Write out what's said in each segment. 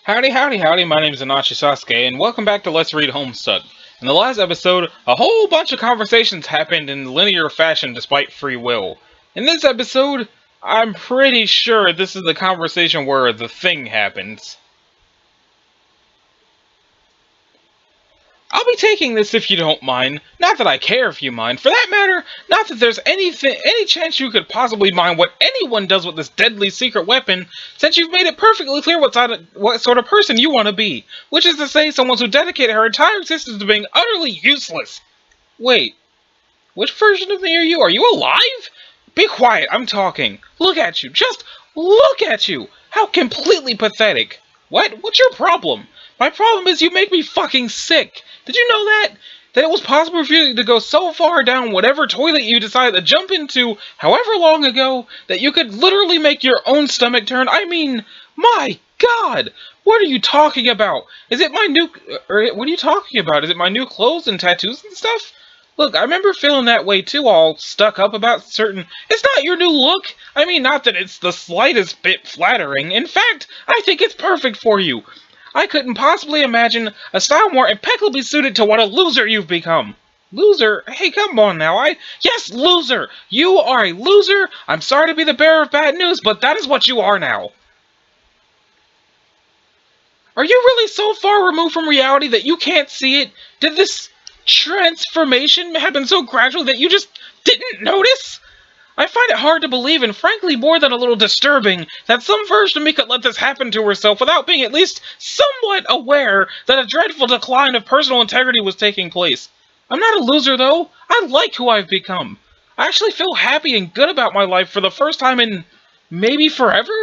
Howdy, howdy, howdy, my name is Anachi Sasuke, and welcome back to Let's Read Homestuck. In the last episode, a whole bunch of conversations happened in linear fashion despite free will. In this episode, I'm pretty sure this is the conversation where the thing happens. I'll be taking this if you don't mind. Not that I care if you mind. For that matter, not that there's any chance you could possibly mind what anyone does with this deadly secret weapon, since you've made it perfectly clear what sort of person you want to be. Which is to say, someone who dedicated her entire existence to being utterly useless. Wait. Which version of me are you? Are you alive? Be quiet, I'm talking. Look at you. Just look at you. How completely pathetic. What? What's your problem? My problem is you make me fucking sick. Did you know that? That it was possible for you to go so far down whatever toilet you decided to jump into however long ago that you could literally make your own stomach turn? I mean, my God! What are you talking about? Is it my new... what are you talking about? Is it my new clothes and tattoos and stuff? Look, I remember feeling that way too, all stuck up about certain... It's not your new look! I mean, not that it's the slightest bit flattering. In fact, I think it's perfect for you. I couldn't possibly imagine a style more impeccably suited to what a loser you've become. Loser? Hey, come on now, Yes, loser! You are a loser! I'm sorry to be the bearer of bad news, but that is what you are now. Are you really so far removed from reality that you can't see it? Did this transformation happen so gradually that you just didn't notice? I find it hard to believe, and frankly more than a little disturbing, that some version of me could let this happen to herself without being at least somewhat aware that a dreadful decline of personal integrity was taking place. I'm not a loser, though. I like who I've become. I actually feel happy and good about my life for the first time in maybe forever?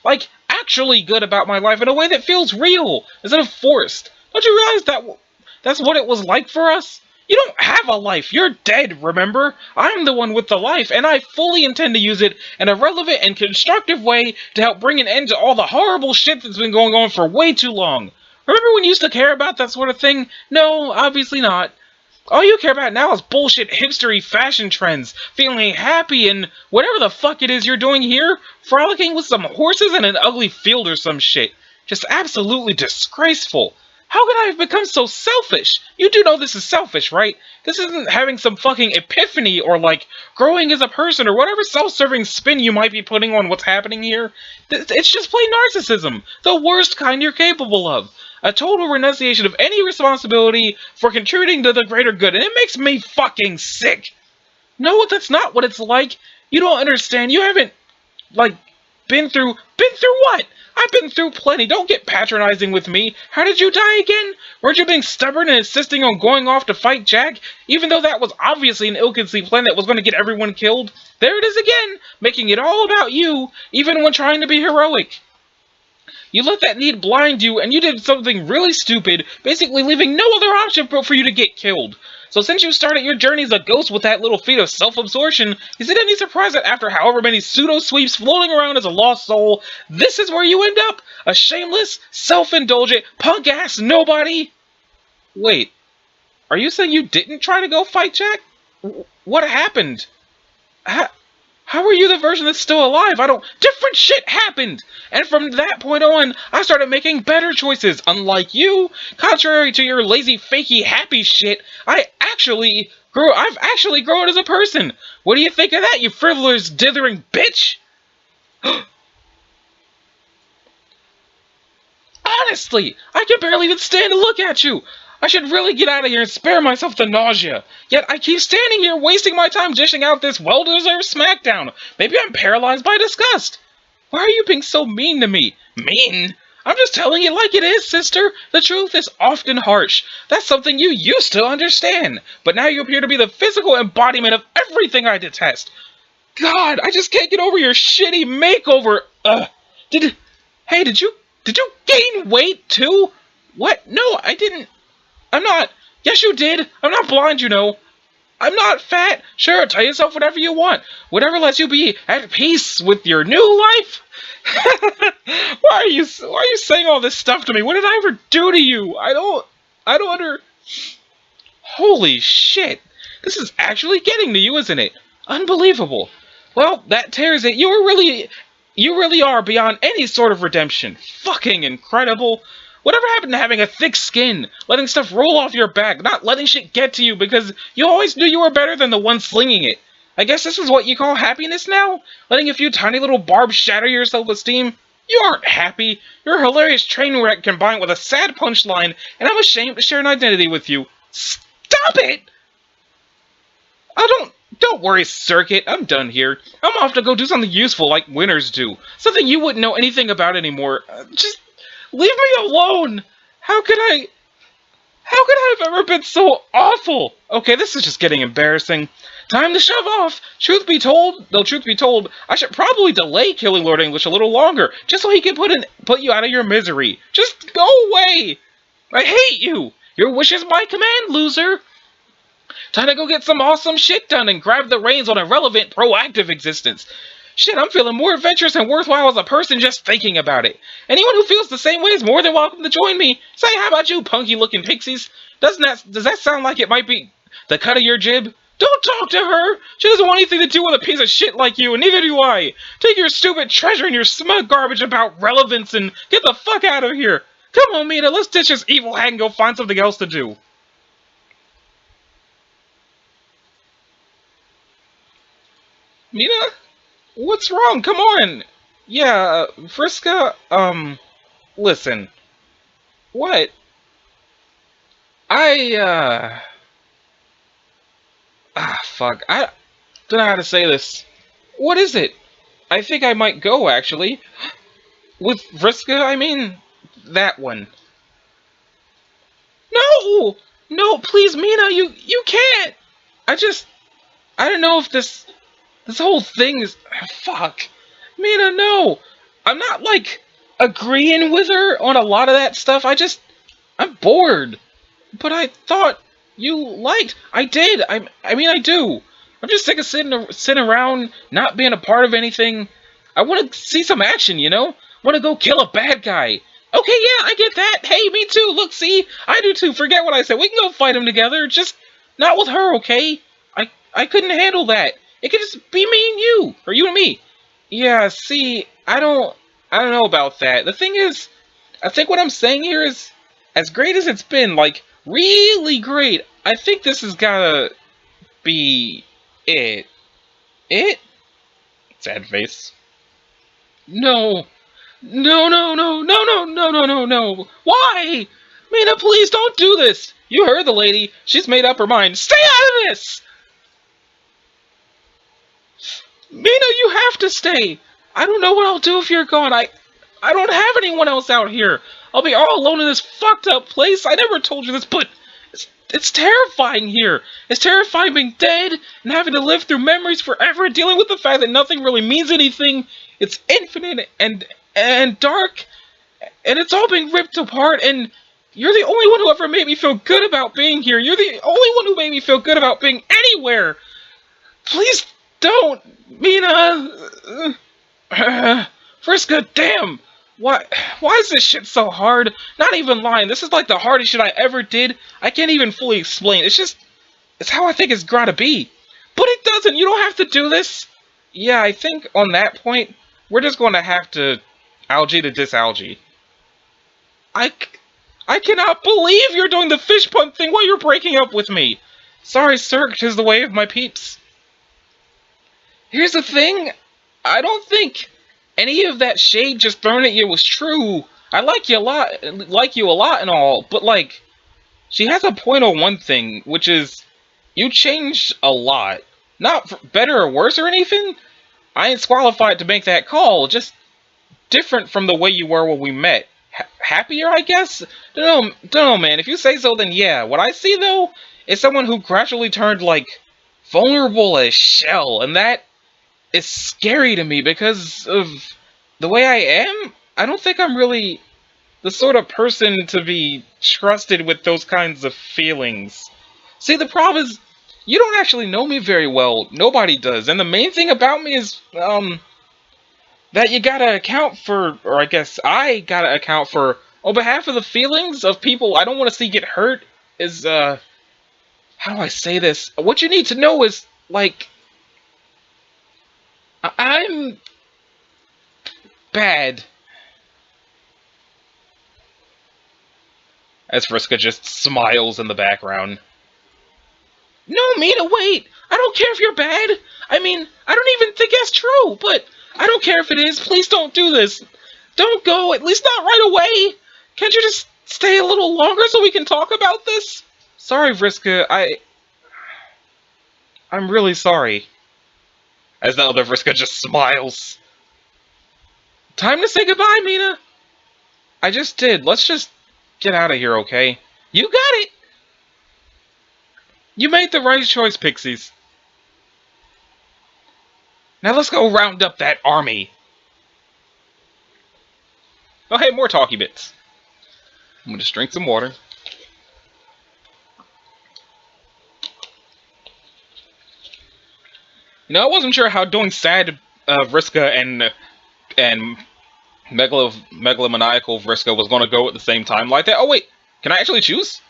Like, actually good about my life in a way that feels real, instead of forced. Don't you realize that's what it was like for us? You don't have a life. You're dead, remember? I'm the one with the life, and I fully intend to use it in a relevant and constructive way to help bring an end to all the horrible shit that's been going on for way too long. Remember when you used to care about that sort of thing? No, obviously not. All you care about now is bullshit hipstery fashion trends, feeling happy and whatever the fuck it is you're doing here, frolicking with some horses in an ugly field or some shit. Just absolutely disgraceful. How could I have become so selfish? You do know this is selfish, right? This isn't having some fucking epiphany or, like, growing as a person or whatever self-serving spin you might be putting on what's happening here. It's just plain narcissism. The worst kind you're capable of. A total renunciation of any responsibility for contributing to the greater good, and it makes me fucking sick. No, that's not what it's like. You don't understand. You haven't, like, been through what? I've been through plenty. Don't get patronizing with me. How did you die again? Weren't you being stubborn and insisting on going off to fight Jack? Even though that was obviously an ill-conceived plan that was going to get everyone killed? There it is again, making it all about you, even when trying to be heroic. You let that need blind you, and you did something really stupid, basically leaving no other option but for you to get killed. So since you started your journey as a ghost with that little feat of self-absorption, is it any surprise that after however many pseudo-sweeps floating around as a lost soul, this is where you end up? A shameless, self-indulgent, punk-ass nobody? Wait, are you saying you didn't try to go fight Jack? What happened? How are you the version that's still alive? Different shit happened! And from that point on, I started making better choices. Unlike you, contrary to your lazy, fakey, happy shit, I've actually grown as a person. What do you think of that, you frivolous, dithering bitch? Honestly, I can barely even stand to look at you. I should really get out of here and spare myself the nausea. Yet I keep standing here wasting my time dishing out this well-deserved smackdown. Maybe I'm paralyzed by disgust. Why are you being so mean to me? Mean? I'm just telling you like it is, sister. The truth is often harsh. That's something you used to understand. But now you appear to be the physical embodiment of everything I detest. God, I just can't get over your shitty makeover. Did you gain weight too? What? No, I didn't. I'm not. Yes, you did. I'm not blind, you know. I'm not fat. Sure, tell yourself whatever you want. Whatever lets you be at peace with your new life. Why are you saying all this stuff to me? What did I ever do to you? I don't Holy shit. This is actually getting to you, isn't it? Unbelievable. Well, that tears it. You were really You really are beyond any sort of redemption. Fucking incredible. Whatever happened to having a thick skin, letting stuff roll off your back, not letting shit get to you because you always knew you were better than the one slinging it? I guess this is what you call happiness now? Letting a few tiny little barbs shatter your self-esteem? You aren't happy. You're a hilarious train wreck combined with a sad punchline, and I'm ashamed to share an identity with you. Stop it! Don't worry, Circuit. I'm done here. I'm off to go do something useful like winners do. Something you wouldn't know anything about anymore. Just leave me alone. How could I have ever been so awful? Okay, this is just getting embarrassing. Time to shove off. Truth be told, I should probably delay killing Lord English a little longer, just so he can put you out of your misery. Just go away. I hate you. Your wish is my command, loser. Time to go get some awesome shit done and grab the reins on a relevant, proactive existence. Shit, I'm feeling more adventurous and worthwhile as a person just thinking about it. Anyone who feels the same way is more than welcome to join me. Say, how about you, punky-looking pixies? Does that sound like it might be the cut of your jib? Don't talk to her! She doesn't want anything to do with a piece of shit like you, and neither do I. Take your stupid treasure and your smug garbage about relevance and get the fuck out of here. Come on, Meenah, let's ditch this evil hag and go find something else to do. Meenah? What's wrong? Come on! Yeah, Vriska, listen. What? Fuck. I don't know how to say this. What is it? I think I might go, actually. With Vriska, I mean, that one. No! No, please, Meenah, you can't! I don't know if this whole thing is... Fuck. Meenah, no! I'm not, like, agreeing with her on a lot of that stuff. I'm bored. But I thought you liked... I did. I mean, I do. I'm just sick of sitting around, not being a part of anything. I want to see some action, you know? I want to go kill a bad guy. Okay, yeah, I get that. Hey, me too. Look, see? I do too. Forget what I said. We can go fight him together. Just not with her, okay? I couldn't handle that. It could just be me and you. Or you and me. Yeah, see, I don't know about that. The thing is, I think what I'm saying here is, as great as it's been, like, really great, I think this has gotta be it. It? Sad face. No. No, no, no, no, no, no, no, no, no. Why? Meenah, please don't do this. You heard the lady. She's made up her mind. Stay out of this! Meenah, you have to stay. I don't know what I'll do if you're gone. I don't have anyone else out here. I'll be all alone in this fucked up place. I never told you this, but it's terrifying here. It's terrifying being dead and having to live through memories forever, dealing with the fact that nothing really means anything. It's infinite and dark, and it's all being ripped apart, and you're the only one who ever made me feel good about being here. You're the only one who made me feel good about being anywhere. Please don't, Meenah. Friska, damn. Why is this shit so hard? Not even lying. This is like the hardest shit I ever did. I can't even fully explain. It's how I think it's gotta be. But it doesn't. You don't have to do this. Yeah, I think on that point, we're just going to have to algae to disalgae. I cannot believe you're doing the fish punt thing while you're breaking up with me. Sorry, sir, 'tis the way of my peeps. Here's the thing. I don't think any of that shade just thrown at you was true. I like you a lot and all, but like, she has a point on one thing, which is, you changed a lot. Not for better or worse or anything. I ain't qualified to make that call, just different from the way you were when we met. Happier, I guess? Don't know, man. If you say so, then yeah. What I see, though, is someone who gradually turned, like, vulnerable as shell, and that is scary to me because of the way I am. I don't think I'm really the sort of person to be trusted with those kinds of feelings. See, the problem is, you don't actually know me very well. Nobody does. And the main thing about me is, that you gotta account for, or I guess I gotta account for, on behalf of the feelings of people I don't want to see get hurt, is, how do I say this? What you need to know is, like, I'm bad. As Vriska just smiles in the background. No, Meenah, wait! I don't care if you're bad! I mean, I don't even think that's true, but I don't care if it is. Please don't do this. Don't go, at least not right away. Can't you just stay a little longer so we can talk about this? Sorry, Vriska, I'm really sorry. As the other Vriska just smiles. Time to say goodbye, Meenah. I just did. Let's just get out of here, okay? You got it! You made the right choice, Pixies. Now let's go round up that army. Oh, hey, more talkie bits. I'm gonna just drink some water. You know, I wasn't sure how doing sad Vriska and megalomaniacal Vriska was gonna go at the same time like that. Oh wait, can I actually choose?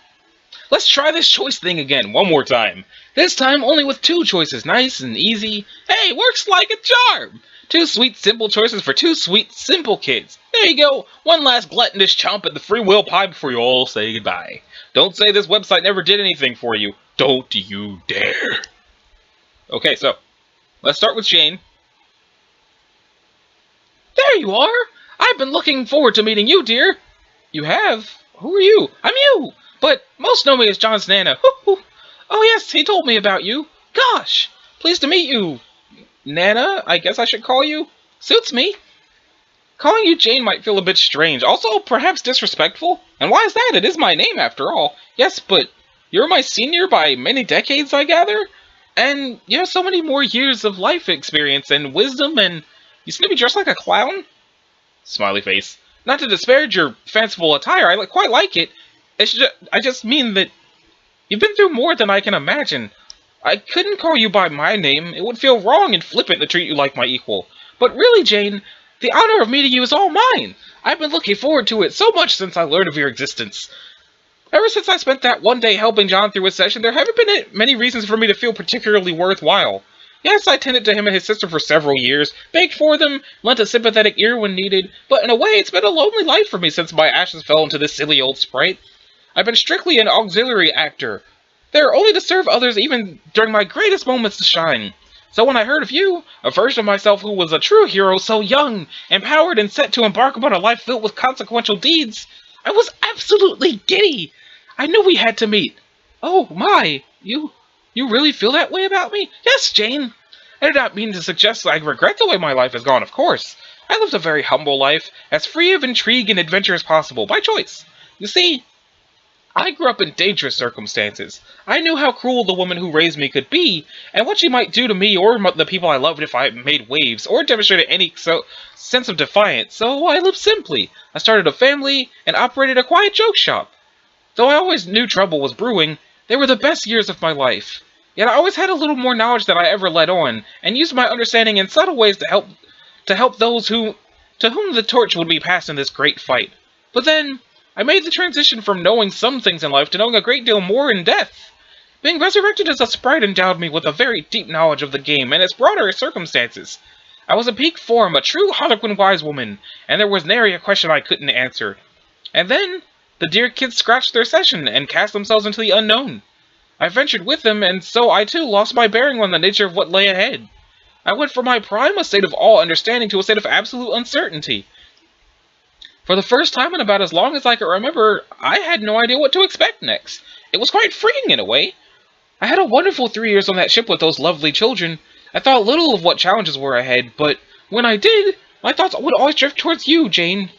Let's try this choice thing again, one more time. This time only with 2 choices, nice and easy. Hey, works like a charm! 2 sweet, simple choices for 2 sweet, simple kids. There you go, one last gluttonous chomp at the free will pie before you all say goodbye. Don't say this website never did anything for you. Don't you dare. Okay, so, let's start with Jane. There you are! I've been looking forward to meeting you, dear. You have? Who are you? I'm you! But most know me as John's Nana. Oh yes, he told me about you. Gosh, pleased to meet you. Nana, I guess I should call you? Suits me. Calling you Jane might feel a bit strange, also perhaps disrespectful. And why is that? It is my name after all. Yes, but you're my senior by many decades, I gather? And you have so many more years of life experience and wisdom, and you seem to be dressed like a clown? Smiley face. Not to disparage your fanciful attire, I quite like it. I just mean that you've been through more than I can imagine. I couldn't call you by my name. It would feel wrong and flippant to treat you like my equal. But really, Jane, the honor of meeting you is all mine. I've been looking forward to it so much since I learned of your existence. Ever since I spent that one day helping John through his session, there haven't been many reasons for me to feel particularly worthwhile. Yes, I tended to him and his sister for several years, baked for them, lent a sympathetic ear when needed, but in a way it's been a lonely life for me since my ashes fell into this silly old sprite. I've been strictly an auxiliary actor, there only to serve others even during my greatest moments to shine. So when I heard of you, a version of myself who was a true hero, so young, empowered, and set to embark upon a life filled with consequential deeds, I was absolutely giddy. I knew we had to meet. Oh my, you really feel that way about me? Yes, Jane. I did not mean to suggest I regret the way my life has gone, of course. I lived a very humble life, as free of intrigue and adventure as possible, by choice. You see, I grew up in dangerous circumstances. I knew how cruel the woman who raised me could be, and what she might do to me or the people I loved if I made waves, or demonstrated any sense of defiance, so I lived simply. I started a family, and operated a quiet joke shop. Though I always knew trouble was brewing, they were the best years of my life. Yet I always had a little more knowledge than I ever let on, and used my understanding in subtle ways to help those to whom the torch would be passed in this great fight. But then I made the transition from knowing some things in life to knowing a great deal more in death. Being resurrected as a sprite endowed me with a very deep knowledge of the game and its broader circumstances. I was in peak form, a true Harlequin wise woman, and there was nary a question I couldn't answer. And then the dear kids scratched their session and cast themselves into the unknown. I ventured with them, and so I too lost my bearing on the nature of what lay ahead. I went from my prime, a state of all-understanding, to a state of absolute uncertainty. For the first time in about as long as I could remember, I had no idea what to expect next. It was quite freeing in a way. I had a wonderful 3 years on that ship with those lovely children. I thought little of what challenges were ahead, but when I did, my thoughts would always drift towards you, Jane.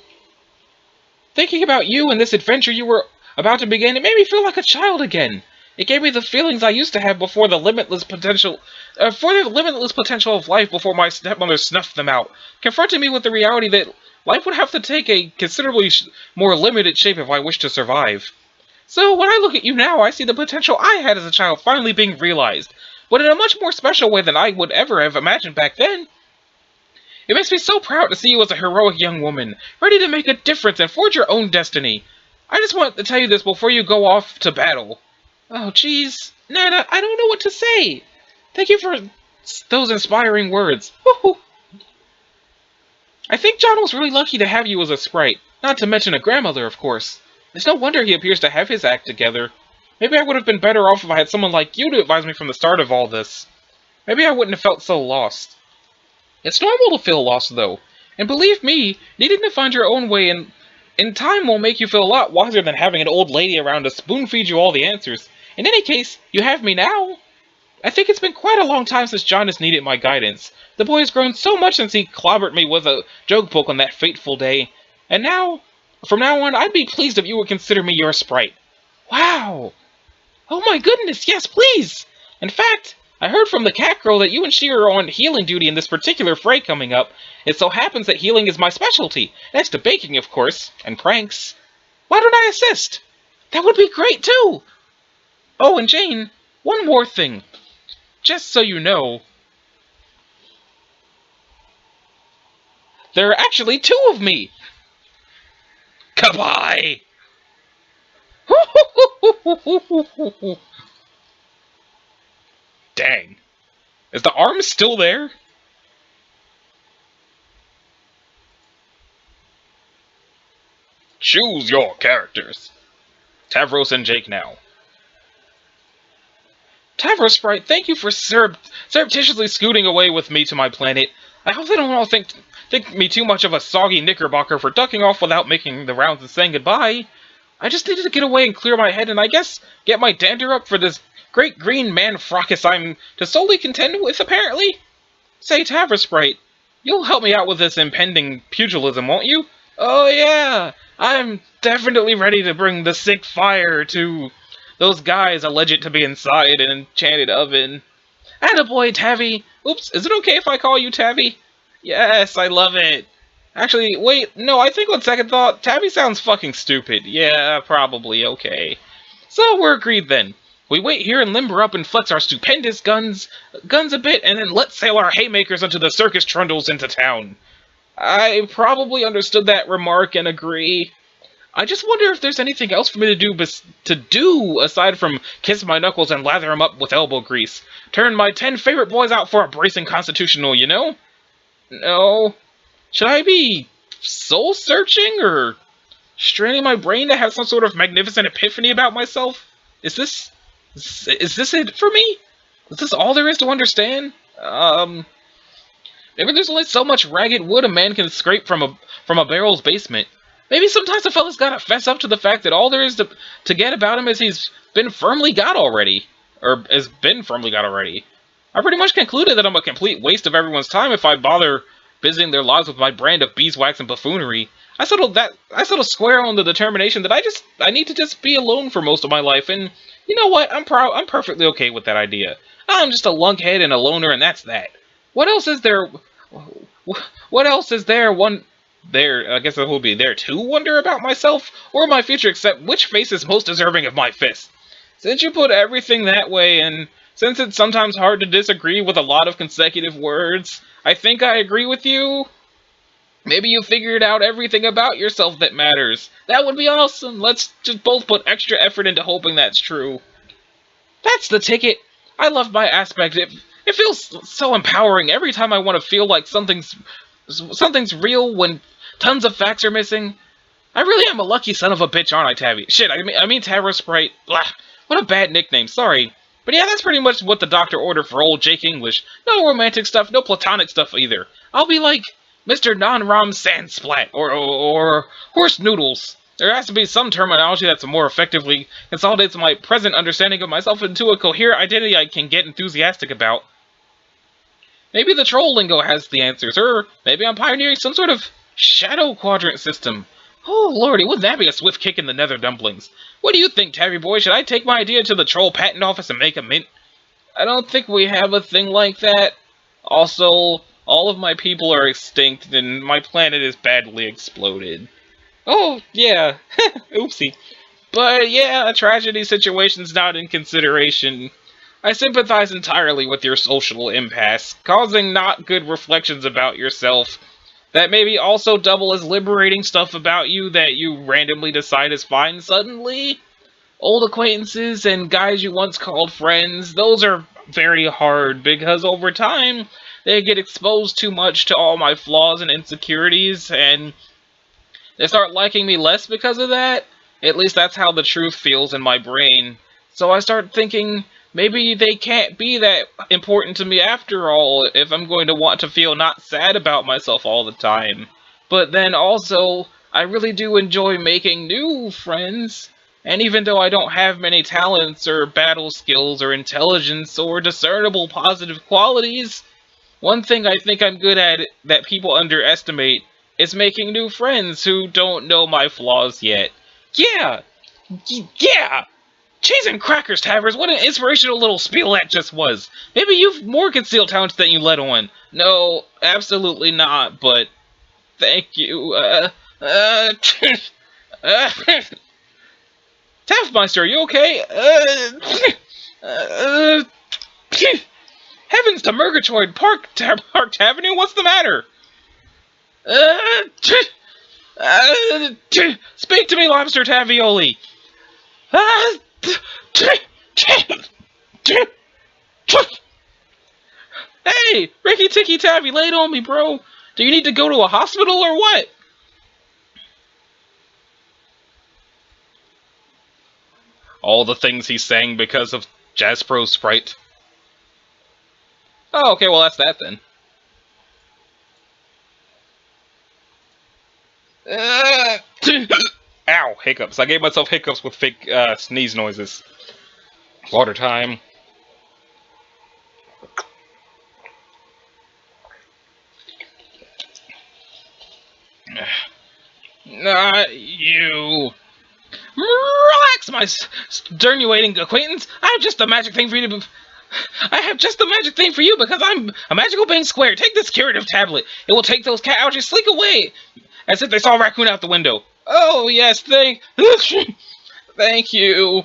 Thinking about you and this adventure you were about to begin, it made me feel like a child again. It gave me the feelings I used to have before the limitless potential of life before my stepmother snuffed them out, confronting me with the reality that life would have to take a considerably more limited shape if I wished to survive. So when I look at you now, I see the potential I had as a child finally being realized, but in a much more special way than I would ever have imagined back then. It makes me so proud to see you as a heroic young woman, ready to make a difference and forge your own destiny. I just want to tell you this before you go off to battle. Oh, jeez. Nana, I don't know what to say. Thank you for those inspiring words. Woohoo! I think John was really lucky to have you as a sprite, not to mention a grandmother, of course. It's no wonder he appears to have his act together. Maybe I would have been better off if I had someone like you to advise me from the start of all this. Maybe I wouldn't have felt so lost. It's normal to feel lost, though. And believe me, needing to find your own way in time will make you feel a lot wiser than having an old lady around to spoon-feed you all the answers. In any case, you have me now. I think it's been quite a long time since John has needed my guidance. The boy has grown so much since he clobbered me with a joke poke on that fateful day. And now, from now on, I'd be pleased if you would consider me your sprite. Wow! Oh my goodness, yes, please! In fact, I heard from the cat girl that you and she are on healing duty in this particular fray coming up. It so happens that healing is my specialty, next to baking, of course, and pranks. Why don't I assist? That would be great, too! Oh, and Jane, one more thing. Just so you know, there are actually two of me! Goodbye! Dang. Is the arm still there? Choose your characters. Tavros and Jake now. Tavros Sprite, thank you for surreptitiously scooting away with me to my planet. I hope they don't all think me too much of a soggy knickerbocker for ducking off without making the rounds and saying goodbye. I just needed to get away and clear my head and I guess get my dander up for this great green man fracas I'm to solely contend with, apparently. Say, Tavros Sprite, you'll help me out with this impending pugilism, won't you? Oh yeah, I'm definitely ready to bring the sick fire to those guys alleged to be inside an enchanted oven. Attaboy, Tavi. Oops, is it okay if I call you Tavi? Yes, I love it. Actually, wait, no, I think on second thought, Tavi sounds fucking stupid. Yeah, probably, okay. So we're agreed then. We wait here and limber up and flex our stupendous guns a bit, and then let's sail our haymakers onto the circus trundles into town. I probably understood that remark and agree. I just wonder if there's anything else for me to do aside from kiss my knuckles and lather them up with elbow grease. Turn my 10 favorite boys out for a bracing constitutional, you know? No. Should I be soul-searching or straining my brain to have some sort of magnificent epiphany about myself? Is this it for me? Is this all there is to understand? Maybe there's only so much ragged wood a man can scrape from a barrel's basement. Maybe sometimes a fella's gotta fess up to the fact that all there is to get about him is he's been firmly got already. Or has been firmly got already. I pretty much concluded that I'm a complete waste of everyone's time if I bother busying their lives with my brand of beeswax and buffoonery. I settled square on the determination that I need to just be alone for most of my life, and you know what? I'm perfectly okay with that idea. I'm just a lunkhead and a loner, and that's that. What else is there? What else is there? I guess it will be there to wonder about myself or my future, except which face is most deserving of my fist. Since you put everything that way, and since it's sometimes hard to disagree with a lot of consecutive words, I think I agree with you. Maybe you figured out everything about yourself that matters. That would be awesome. Let's just both put extra effort into hoping that's true. That's the ticket. I love my aspect. It feels so empowering every time I want to feel like something's real when tons of facts are missing. I really am a lucky son of a bitch, aren't I, Tavi? Shit, I mean Tavros Sprite. Blah. What a bad nickname, sorry. But yeah, that's pretty much what the doctor ordered for old Jake English. No romantic stuff, no platonic stuff either. I'll be like Mr. Non-Rom Sandsplat, or Horse Noodles. There has to be some terminology that's more effectively consolidates my present understanding of myself into a coherent identity I can get enthusiastic about. Maybe the troll lingo has the answers, or maybe I'm pioneering some sort of shadow quadrant system. Oh lordy, wouldn't that be a swift kick in the nether dumplings? What do you think, Tabby boy? Should I take my idea to the troll patent office and make a mint? I don't think we have a thing like that. Also, all of my people are extinct and my planet is badly exploded. Oh, yeah. Oopsie. But yeah, a tragedy situation's not in consideration. I sympathize entirely with your social impasse, causing not good reflections about yourself. That maybe also double as liberating stuff about you that you randomly decide is fine suddenly. Old acquaintances and guys you once called friends, those are very hard because over time, they get exposed too much to all my flaws and insecurities, and they start liking me less because of that. At least that's how the truth feels in my brain. So I start thinking, maybe they can't be that important to me after all, if I'm going to want to feel not sad about myself all the time. But then also, I really do enjoy making new friends. And even though I don't have many talents or battle skills or intelligence or discernible positive qualities, one thing I think I'm good at that people underestimate is making new friends who don't know my flaws yet. Yeah! Yeah! Cheese and crackers, Tavers, what an inspirational little spiel that just was. Maybe you've more concealed talents than you let on. No, absolutely not, but thank you. Taffmeister, are you okay? Heavens to Murgatroyd, Park Avenue, what's the matter? Speak to me, Lobster Tavioli. Hey, Ricky Ticky Tavi, lay it on me, bro. Do you need to go to a hospital or what? All the things he sang because of Jazz Pro's sprite. Oh, okay, well that's that then. Ow, hiccups. I gave myself hiccups with fake sneeze noises. Water time. Not you. Relax, my sternuating acquaintance. I have just the magic thing for you to... I have just the magic thing for you because I'm a magical being square. Take this curative tablet. It will take those cat ouchies slink away. As if they saw a raccoon out the window. Oh, yes, thank you.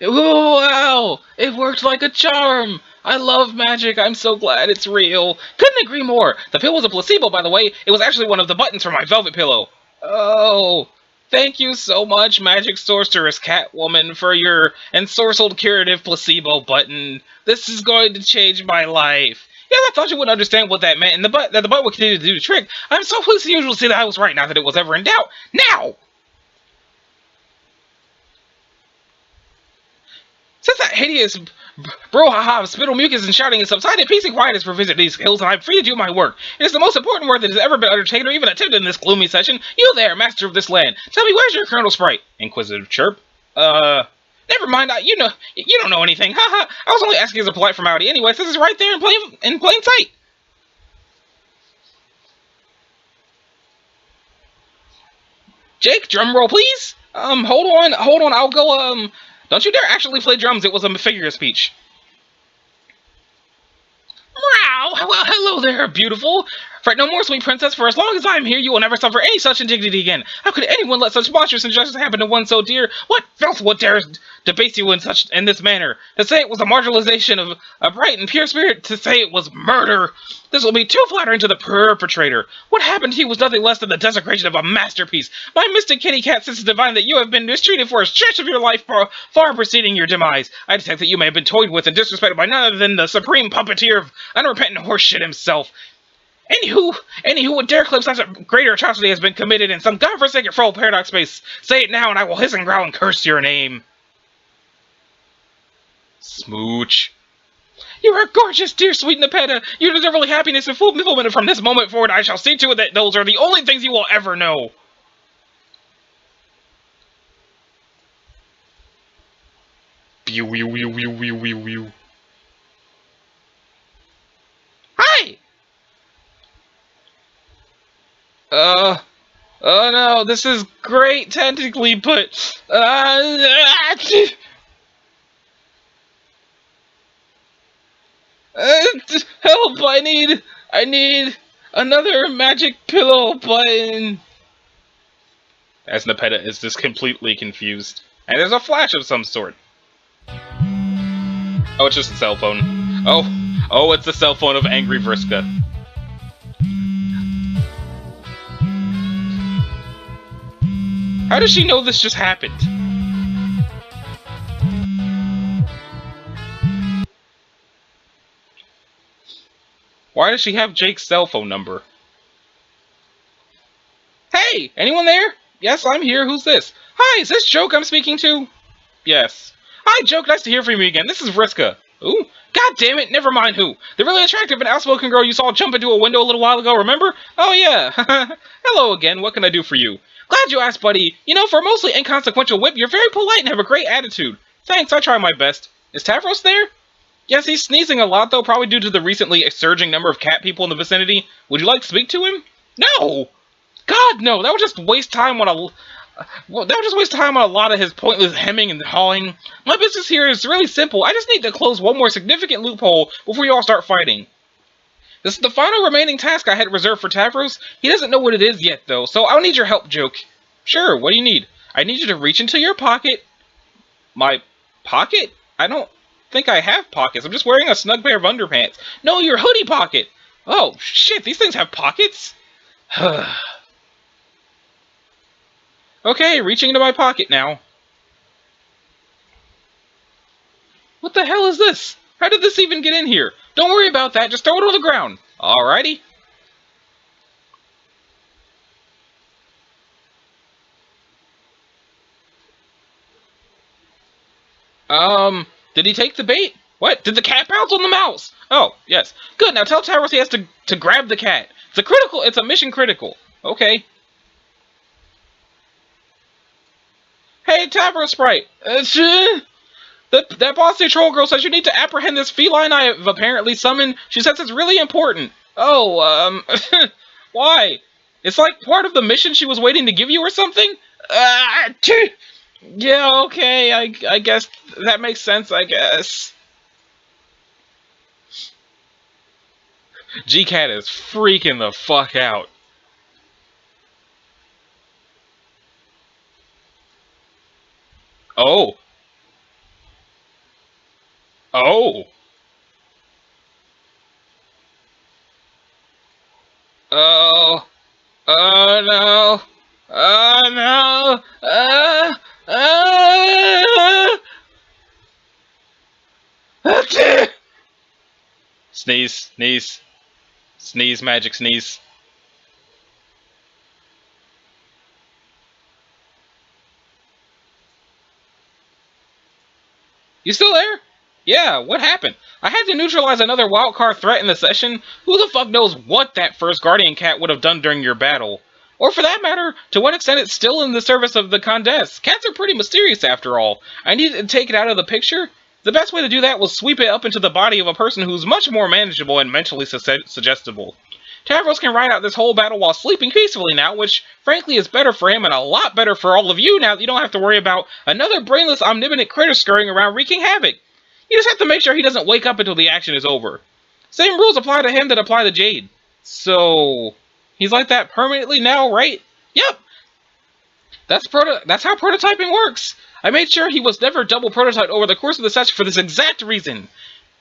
Oh, wow. It worked like a charm. I love magic. I'm so glad it's real. Couldn't agree more. The pill was a placebo, by the way. It was actually one of the buttons for my velvet pillow. Oh, thank you so much, Magic Sorceress Catwoman, for your ensorcelled curative placebo button. This is going to change my life. Yes, I thought you would understand what that meant, and that the butt would continue to do the trick. I'm so pleased to usually see that I was right, not that it was ever in doubt. Now! Since that hideous brouhaha of spittle mucus and shouting has subsided, peace and quiet has pervaded these hills, and I'm free to do my work. It is the most important work that has ever been undertaken or even attempted in this gloomy session. You there, master of this land. Tell me, where's your Colonel Sprite? Inquisitive chirp. Never mind, you don't know anything. Haha, I was only asking as a polite formality anyway, this is right there in plain sight. Jake, drum roll, please. Hold on, I'll go, don't you dare actually play drums, it was a figure of speech. Wow, well, hello there, beautiful. Fret no more, sweet princess, for as long as I am here, you will never suffer any such indignity again. How could anyone let such monstrous injustice happen to one so dear? What filth would dare debase you in this manner? To say it was a marginalization of a bright and pure spirit, to say it was murder. This will be too flattering to the perpetrator. What happened to you was nothing less than the desecration of a masterpiece. My mystic kitty cat senses divine that you have been mistreated for a stretch of your life far preceding your demise. I detect that you may have been toyed with and disrespected by none other than the supreme puppeteer of unrepentant horseshit himself. Any who would dare claim such a greater atrocity has been committed in some godforsaken frail paradox space. Say it now, and I will hiss and growl and curse your name. Smooch. You are gorgeous, dear sweet Nepeta. You deserve only happiness and fulfillment, and from this moment forward I shall see to it that those are the only things you will ever know. Hi! Oh no, this is great technically, but, help, I need another magic pillow button. As Nepeta is just completely confused. And there's a flash of some sort. Oh, it's just a cell phone. Oh, it's the cell phone of Angry Vriska. How does she know this just happened? Why does she have Jake's cell phone number? Hey, anyone there? Yes, I'm here. Who's this? Hi, is this Joke I'm speaking to? Yes. Hi, Joke. Nice to hear from you again. This is Vriska. Ooh, god damn it. Never mind who. The really attractive and outspoken girl you saw jump into a window a little while ago, remember? Oh, yeah. Hello again. What can I do for you? Glad you asked, buddy. You know, for a mostly inconsequential whip, you're very polite and have a great attitude. Thanks, I try my best. Is Tavros there? Yes, he's sneezing a lot, though, probably due to the recently surging number of cat people in the vicinity. Would you like to speak to him? No! God, no! That would just waste time on a lot of his pointless hemming and hawing. My business here is really simple. I just need to close one more significant loophole before you all start fighting. This is the final remaining task I had reserved for Tavros. He doesn't know what it is yet, though, so I'll need your help, Joke. Sure, what do you need? I need you to reach into your pocket. My pocket? I don't think I have pockets. I'm just wearing a snug pair of underpants. No, your hoodie pocket. Oh, shit, these things have pockets? Okay, reaching into my pocket now. What the hell is this? How did this even get in here? Don't worry about that, just throw it on the ground. Alrighty. Did he take the bait? What? Did the cat pounce on the mouse? Oh, yes. Good, now tell Tavros he has to grab the cat. It's a mission critical. Okay. Hey, Tavros Sprite. That bossy troll girl says you need to apprehend this feline I have apparently summoned. She says it's really important. Oh, why? It's like part of the mission she was waiting to give you or something? Yeah, okay, I guess that makes sense, I guess. G-Cat is freaking the fuck out. Oh. Oh. Oh. Oh no. Oh no. Sneeze, sneeze. Sneeze, magic sneeze. You still there? Yeah, what happened? I had to neutralize another wildcard threat in the session. Who the fuck knows what that first Guardian Cat would have done during your battle? Or for that matter, to what extent it's still in the service of the Condess. Cats are pretty mysterious after all. I needed to take it out of the picture. The best way to do that was sweep it up into the body of a person who's much more manageable and mentally suggestible. Tavros can ride out this whole battle while sleeping peacefully now, which, frankly, is better for him and a lot better for all of you now that you don't have to worry about another brainless, omnipotent critter scurrying around wreaking havoc. You just have to make sure he doesn't wake up until the action is over. Same rules apply to him that apply to Jade. So, he's like that permanently now, right? Yep. That's how prototyping works. I made sure he was never double prototyped over the course of the session for this exact reason.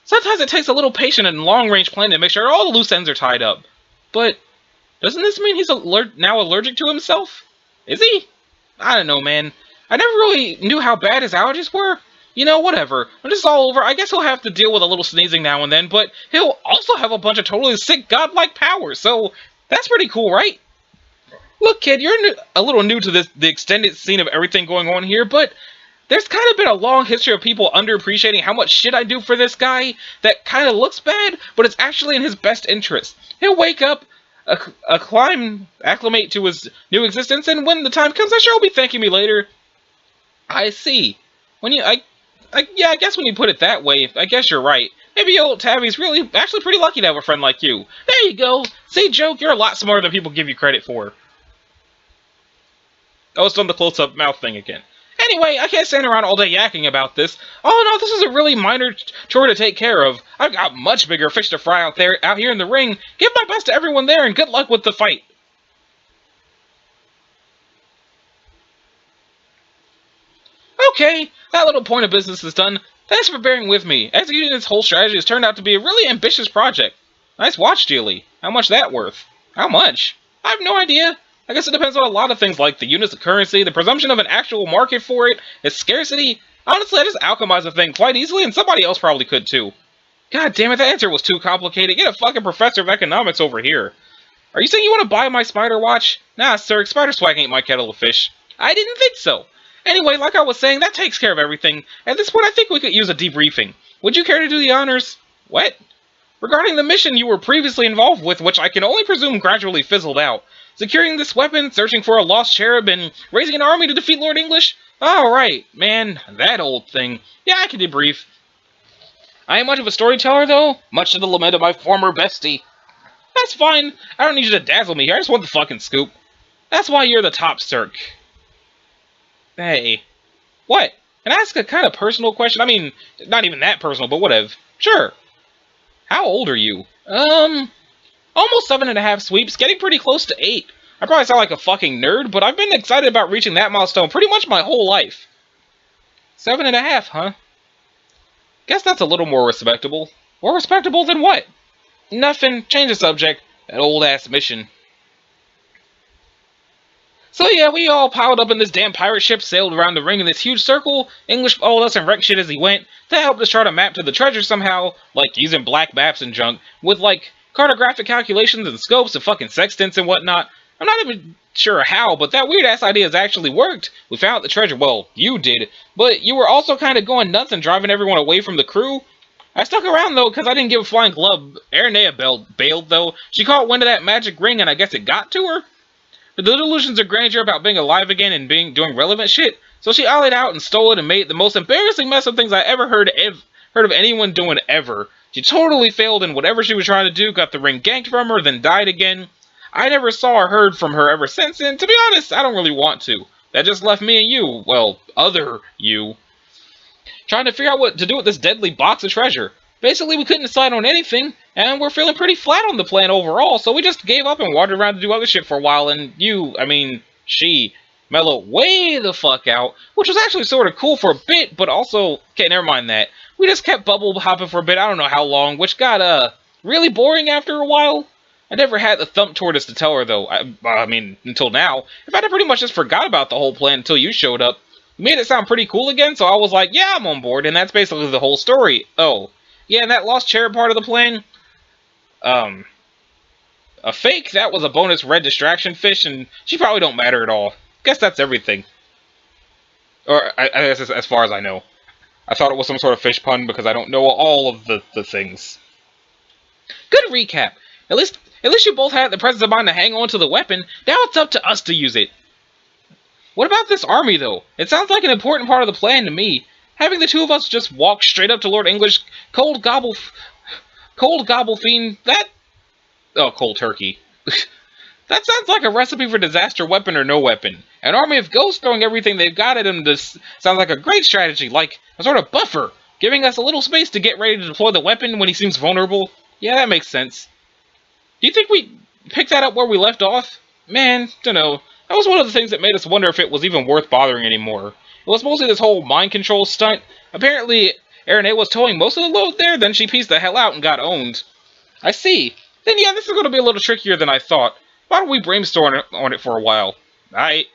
Sometimes it takes a little patience and long-range planning to make sure all the loose ends are tied up. But, doesn't this mean he's now allergic to himself? Is he? I don't know, man. I never really knew how bad his allergies were. You know, whatever. When this is all over, I guess he'll have to deal with a little sneezing now and then, but he'll also have a bunch of totally sick godlike powers, so that's pretty cool, right? Look, kid, you're a little new to the extended scene of everything going on here, but there's kind of been a long history of people underappreciating how much shit I do for this guy that kind of looks bad, but it's actually in his best interest. He'll wake up, acclimate to his new existence, and when the time comes, I'm sure he'll be thanking me later. I see. I guess when you put it that way, I guess you're right. Maybe old Tabby's actually pretty lucky to have a friend like you. There you go. See, Joke, you're a lot smarter than people give you credit for. Oh, it's done the close-up mouth thing again. Anyway, I can't stand around all day yakking about this. Oh no, this is a really minor chore to take care of. I've got much bigger fish to fry out here in the ring. Give my best to everyone there and good luck with the fight. Okay, that little point of business is done. Thanks for bearing with me. Executing this whole strategy has turned out to be a really ambitious project. Nice watch, Julie. How much that worth? How much? I have no idea. I guess it depends on a lot of things like the units of currency, the presumption of an actual market for it, its scarcity. Honestly, I just alchemize a thing quite easily, and somebody else probably could too. God damn it, that answer was too complicated. Get a fucking professor of economics over here. Are you saying you want to buy my spider watch? Nah, sir, spider swag ain't my kettle of fish. I didn't think so. Anyway, like I was saying, that takes care of everything. At this point, I think we could use a debriefing. Would you care to do the honors? What? Regarding the mission you were previously involved with, which I can only presume gradually fizzled out. Securing this weapon, searching for a lost cherub, and raising an army to defeat Lord English? Alright, man, that old thing. Yeah, I can debrief. I ain't much of a storyteller, though, much to the lament of my former bestie. That's fine. I don't need you to dazzle me here. I just want the fucking scoop. That's why you're the top Cirque. Hey. What? Can I ask a kind of personal question? I mean, not even that personal, but whatever. Sure. How old are you? Almost 7.5 sweeps, getting pretty close to 8. I probably sound like a fucking nerd, but I've been excited about reaching that milestone pretty much my whole life. 7.5, huh? Guess that's a little more respectable. More respectable than what? Nothing. Change the subject. That old-ass mission. So yeah, we all piled up in this damn pirate ship, sailed around the ring in this huge circle. English followed us and wrecked shit as he went. That helped us chart a map to the treasure somehow, like using black maps and junk, with like cartographic calculations and scopes and fucking sextants and whatnot. I'm not even sure how, but that weird-ass idea has actually worked. We found the treasure. Well, you did. But you were also kind of going nuts and driving everyone away from the crew. I stuck around, though, because I didn't give a flying glove. Aranea bailed, though. She caught wind of that magic ring, and I guess it got to her. But the delusions of grandeur about being alive again and doing relevant shit. So she ollied out and stole it and made the most embarrassing mess of things I ever heard of anyone doing ever. She totally failed in whatever she was trying to do, got the ring ganked from her, then died again. I never saw or heard from her ever since, and to be honest, I don't really want to. That just left me and you, well, other you, trying to figure out what to do with this deadly box of treasure. Basically, we couldn't decide on anything, and we're feeling pretty flat on the plan overall, so we just gave up and wandered around to do other shit for a while, and she mellowed way the fuck out, which was actually sort of cool for a bit, but also, okay, never mind that. We just kept bubble hopping for a bit, I don't know how long, which got, really boring after a while. I never had the thump tortoise to tell her, though. I mean, until now. In fact, I pretty much just forgot about the whole plan until you showed up. You made it sound pretty cool again, so I was like, yeah, I'm on board, and that's basically the whole story. Oh. Yeah, and that lost cherub part of the plan? A fake? That was a bonus red distraction fish, and she probably don't matter at all. Guess that's everything. Or, I guess as far as I know. I thought it was some sort of fish pun because I don't know all of the things. Good recap. At least you both had the presence of mind to hang on to the weapon. Now it's up to us to use it. What about this army, though? It sounds like an important part of the plan to me. Having the two of us just walk straight up to Lord English, cold gobble fiend, that... Oh, cold turkey. That sounds like a recipe for disaster weapon or no weapon. An army of ghosts throwing everything they've got at him sounds like a great strategy, like a sort of buffer, giving us a little space to get ready to deploy the weapon when he seems vulnerable. Yeah, that makes sense. Do you think we picked that up where we left off? Man, dunno. That was one of the things that made us wonder if it was even worth bothering anymore. It was mostly this whole mind control stunt. Apparently, Aranea was towing most of the load there, then she pieced the hell out and got owned. I see. Then yeah, this is going to be a little trickier than I thought. Why don't we brainstorm on it for a while? Alright.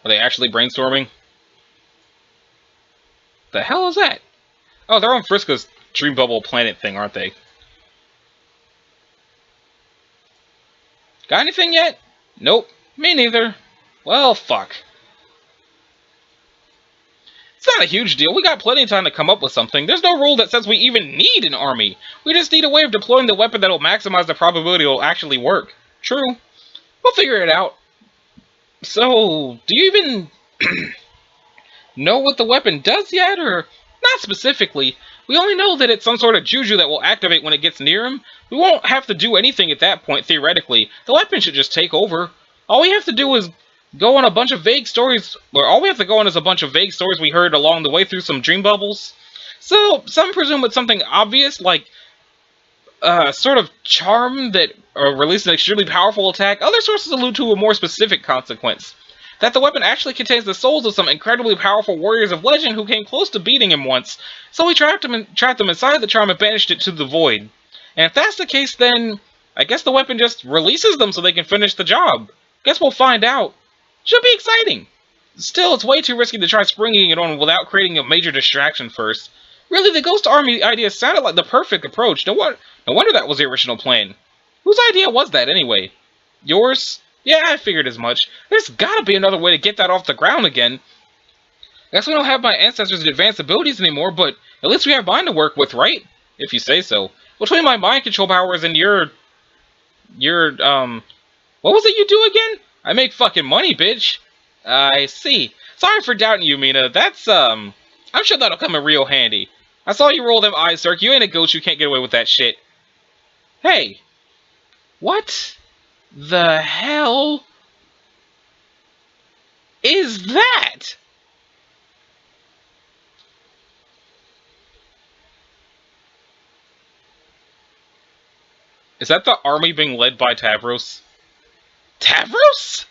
Are they actually brainstorming? The hell is that? Oh, they're on Vriskas' Dream Bubble Planet thing, aren't they? Got anything yet? Nope. Me neither. Well, fuck. It's not a huge deal. We got plenty of time to come up with something. There's no rule that says we even need an army. We just need a way of deploying the weapon that'll maximize the probability it'll actually work. True. We'll figure it out. So, do you even know what the weapon does yet, or not specifically? We only know that it's some sort of juju that will activate when it gets near him. We won't have to do anything at that point, theoretically. The weapon should just take over. All we have to do is go on a bunch of vague stories, or all we have to go on is a bunch of vague stories we heard along the way through some dream bubbles. So, some presume it's something obvious, like sort of charm that releases an extremely powerful attack. Other sources allude to a more specific consequence. That the weapon actually contains the souls of some incredibly powerful warriors of legend who came close to beating him once, so he trapped them inside the charm and banished it to the void. And if that's the case, then I guess the weapon just releases them so they can finish the job. Guess we'll find out. Should be exciting. Still, it's way too risky to try springing it on without creating a major distraction first. Really, the Ghost Army idea sounded like the perfect approach. No wonder that was the original plan. Whose idea was that, anyway? Yours? Yeah, I figured as much. There's gotta be another way to get that off the ground again. Guess we don't have my ancestors' advanced abilities anymore, but at least we have mine to work with, right? If you say so. Between my mind control powers and your, what was it you do again? I make fucking money, bitch. I see. Sorry for doubting you, Meenah. That's, I'm sure that'll come in real handy. I saw you roll them eyes, Cirque. You ain't a ghost, you can't get away with that shit. Hey. What the hell is that? Is that the army being led by Tavros? Tavros?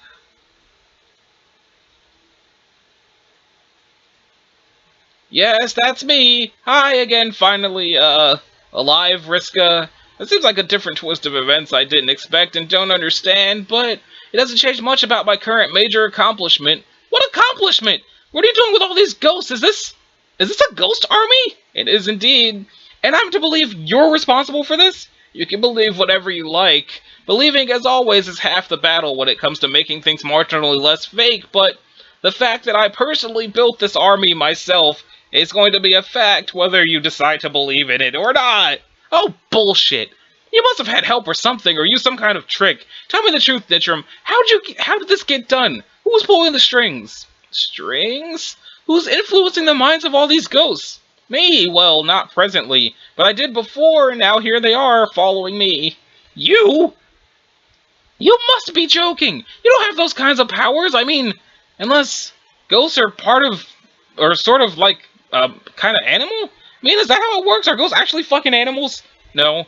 Yes, that's me. Hi again, finally, alive, Vriska. It seems like a different twist of events I didn't expect and don't understand, but it doesn't change much about my current major accomplishment. What accomplishment? What are you doing with all these ghosts? Is this a ghost army? It is indeed. And I'm to believe you're responsible for this? You can believe whatever you like. Believing, as always, is half the battle when it comes to making things marginally less fake, but the fact that I personally built this army myself is going to be a fact whether you decide to believe in it or not. Oh, bullshit. You must have had help or something, or used some kind of trick. Tell me the truth, Nitram. How did this get done? Who was pulling the strings? Strings? Who's influencing the minds of all these ghosts? Me? Well, not presently. But I did before, and now here they are, following me. You? You must be joking! You don't have those kinds of powers, I mean, unless ghosts are part of, or sort of like, kind of animal? I mean, is that how it works? Are ghosts actually fucking animals? No.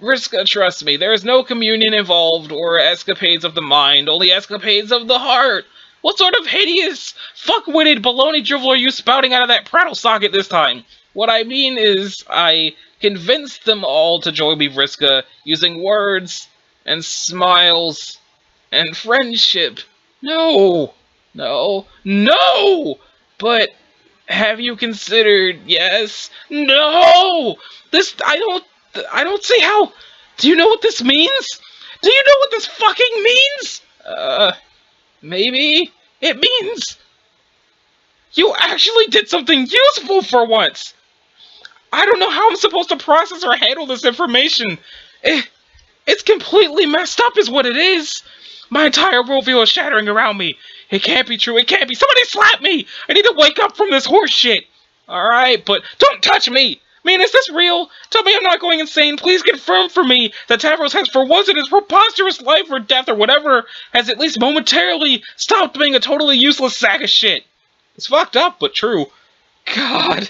Vriska, trust me, there is no communion involved, or escapades of the mind, only escapades of the heart. What sort of hideous, fuck-witted baloney drivel are you spouting out of that prattle socket this time? What I mean is, I convinced them all to join me, Vriska, using words, and smiles, and friendship. No! No! No! But have you considered, yes? No! I don't see how... Do you know what this means? Do you know what this fucking means? Maybe it means you actually did something useful for once. I don't know how I'm supposed to process or handle this information. It's completely messed up is what it is. My entire worldview is shattering around me. It can't be true. It can't be. Somebody slap me. I need to wake up from this horse shit. Alright, but don't touch me. Man, is this real? Tell me I'm not going insane. Please confirm for me that Tavros has, for once in his preposterous life or death or whatever, has at least momentarily stopped being a totally useless sack of shit. It's fucked up, but true. God.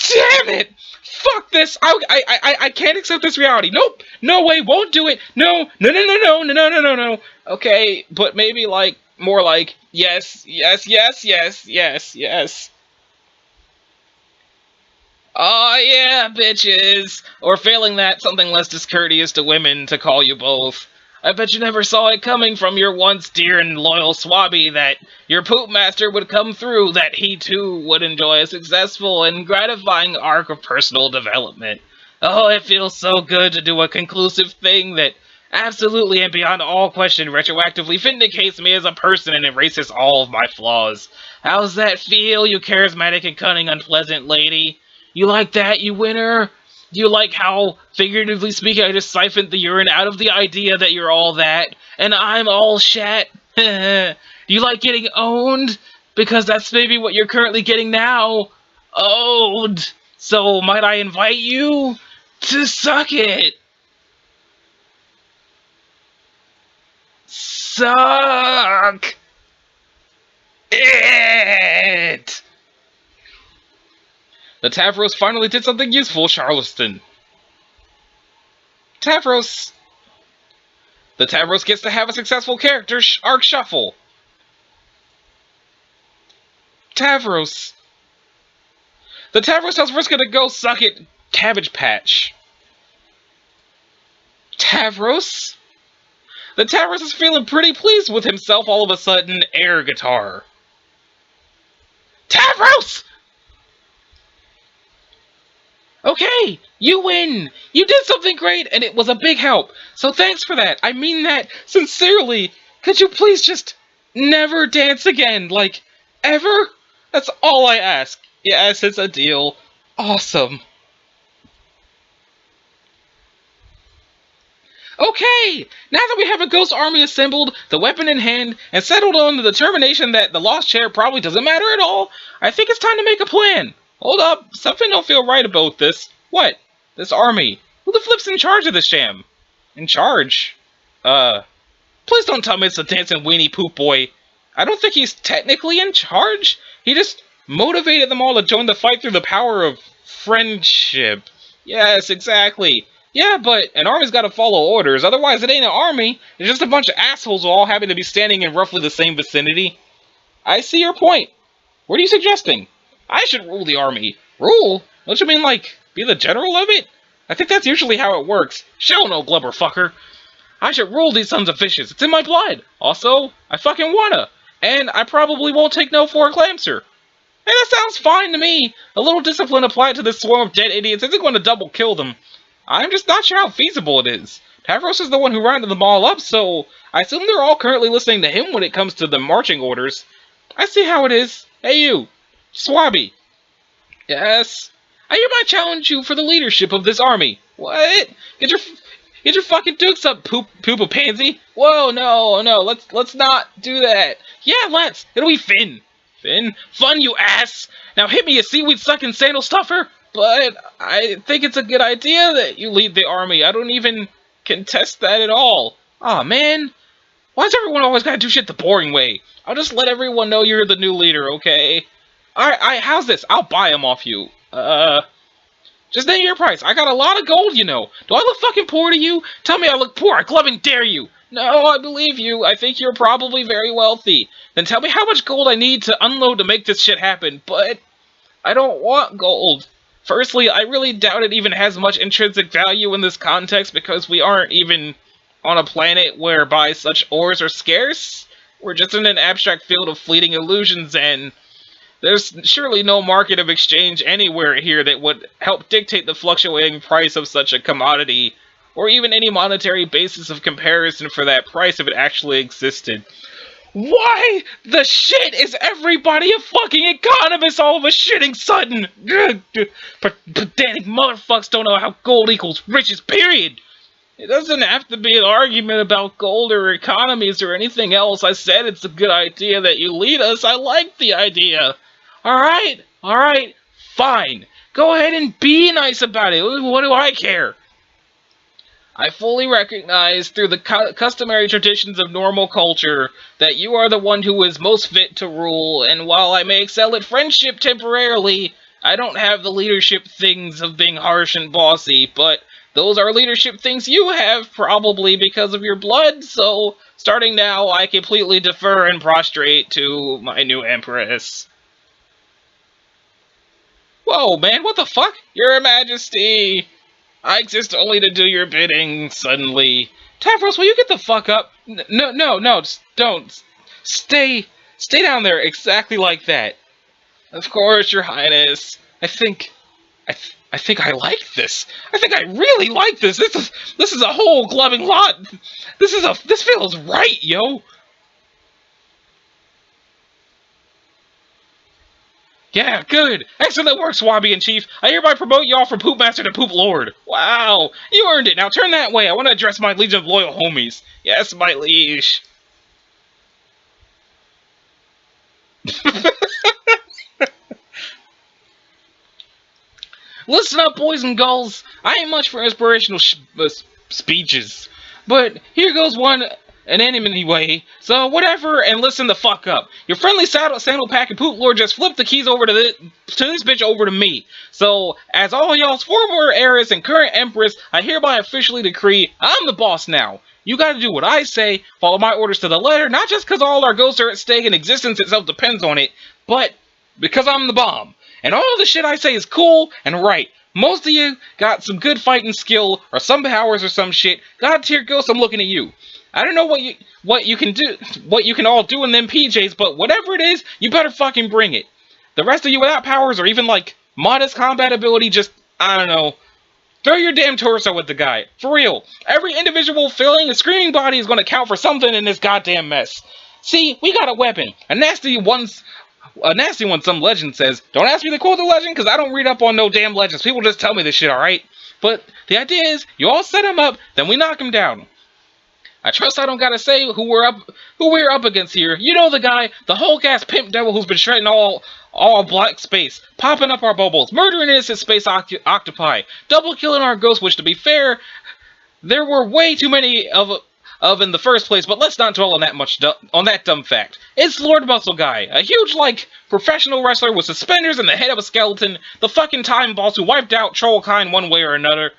Damn it! Fuck this! I can't accept this reality. Nope! No way, won't do it! No! No, no, no, no, no, no, no, no, no. Okay, but maybe like, more like, yes, yes, yes, yes, yes, yes. Aw, yeah, bitches! Or failing that, something less discourteous to women to call you both. I bet you never saw it coming from your once dear and loyal swabby that your poop master would come through, that he too would enjoy a successful and gratifying arc of personal development. Oh, it feels so good to do a conclusive thing that absolutely and beyond all question retroactively vindicates me as a person and erases all of my flaws. How's that feel, you charismatic and cunning unpleasant lady? You like that, you winner? Do you like how, figuratively speaking, I just siphoned the urine out of the idea that you're all that, and I'm all shat? Do you like getting owned? Because that's maybe what you're currently getting now. Owned. So might I invite you to suck it? Suck it! The Tavros finally did something useful, Charleston. Tavros. The Tavros gets to have a successful character arc shuffle. Tavros. The Tavros tells Vriska to go suck it, Cabbage Patch. Tavros. The Tavros is feeling pretty pleased with himself all of a sudden, air guitar. Tavros! Okay, you win! You did something great, and it was a big help. So thanks for that. I mean that sincerely. Could you please just never dance again? Like, ever? That's all I ask. Yes, it's a deal. Awesome. Okay, now that we have a ghost army assembled, the weapon in hand, and settled on the determination that the lost chair probably doesn't matter at all, I think it's time to make a plan. Hold up, something don't feel right about this. What? This army. Who the flip's in charge of this sham? In charge? Please don't tell me it's the dancing weenie poop boy. I don't think he's technically in charge. He just motivated them all to join the fight through the power of friendship. Yes, exactly. Yeah, but an army's gotta follow orders, otherwise it ain't an army. It's just a bunch of assholes who all happen to be standing in roughly the same vicinity. I see your point. What are you suggesting? I should rule the army. Rule? Don't you mean, like, be the general of it? I think that's usually how it works. Show no blubber fucker. I should rule these sons of fishes. It's in my blood. Also, I fucking wanna. And I probably won't take no for a clamser. Hey, that sounds fine to me. A little discipline applied to this swarm of dead idiots isn't going to double kill them. I'm just not sure how feasible it is. Tavros is the one who rounded them all up, so I assume they're all currently listening to him when it comes to the marching orders. I see how it is. Hey you, Swabby. Yes? I hereby challenge you for the leadership of this army. What? Get your fucking dukes up, poopa pansy. Whoa, no, let's not do that. Yeah, let's. It'll be Finn. Finn? Fun, you ass! Now hit me, you seaweed-sucking sandal stuffer! But I think it's a good idea that you lead the army. I don't even contest that at all. Aw, man. Why does everyone always gotta do shit the boring way? I'll just let everyone know you're the new leader, okay? Alright, how's this? I'll buy them off you. Just name your price. I got a lot of gold, you know. Do I look fucking poor to you? Tell me I look poor. I clubbing dare you. No, I believe you. I think you're probably very wealthy. Then tell me how much gold I need to unload to make this shit happen. But I don't want gold. Firstly, I really doubt it even has much intrinsic value in this context because we aren't even on a planet whereby such ores are scarce. We're just in an abstract field of fleeting illusions, and there's surely no market of exchange anywhere here that would help dictate the fluctuating price of such a commodity, or even any monetary basis of comparison for that price if it actually existed. Why the shit is everybody a fucking economist all of a shitting sudden? Pedantic motherfuckers don't know how gold equals riches, period. It doesn't have to be an argument about gold or economies or anything else. I said it's a good idea that you lead us. I like the idea. Alright, fine. Go ahead and be nice about it. What do I care? I fully recognize, through the customary traditions of normal culture, that you are the one who is most fit to rule, and while I may excel at friendship temporarily, I don't have the leadership things of being harsh and bossy, but those are leadership things you have, probably because of your blood, so starting now, I completely defer and prostrate to my new empress. Whoa, man, what the fuck? Your Majesty! I exist only to do your bidding, suddenly. Tavros, will you get the fuck up? No, don't. Stay down there exactly like that. Of course, Your Highness. I think I like this. I think I really like this. This is a whole glubbing lot. This feels right, yo. Yeah, good. Excellent work, Swabby and Chief. I hereby promote y'all from Poop Master to Poop Lord. Wow, you earned it. Now turn that way. I want to address my legion of loyal homies. Yes, my liege. Listen up, boys and girls. I ain't much for inspirational speeches, but here goes one an anyway, so whatever, and listen the fuck up. Your friendly sandal pack and poop lord just flipped the keys over to this bitch over to me. So, as all y'all's former heiress and current empress, I hereby officially decree I'm the boss now. You gotta do what I say, follow my orders to the letter, not just because all our ghosts are at stake and existence itself depends on it, but because I'm the bomb. And all the shit I say is cool and right. Most of you got some good fighting skill, or some powers or some shit. God tier ghost, I'm looking at you. I don't know what you can do, what you can all do in them PJs, but whatever it is, you better fucking bring it. The rest of you without powers or even, like, modest combat ability, just, I don't know, throw your damn torso at the guy. For real. Every individual feeling a screaming body is going to count for something in this goddamn mess. See, we got a weapon. A nasty one, some legend says. Don't ask me to quote the legend, because I don't read up on no damn legends. People just tell me this shit, alright? But the idea is, you all set him up, then we knock him down. I trust I don't gotta say who we're up against here. You know the guy, the Hulk-ass pimp devil who's been shredding all black space, popping up our bubbles, murdering innocent space octopi, double killing our ghosts, which, to be fair, there were way too many of in the first place, but let's not dwell on that dumb fact. It's Lord Muscle Guy, a huge, like, professional wrestler with suspenders and the head of a skeleton, the fucking time boss who wiped out Trollkind one way or another.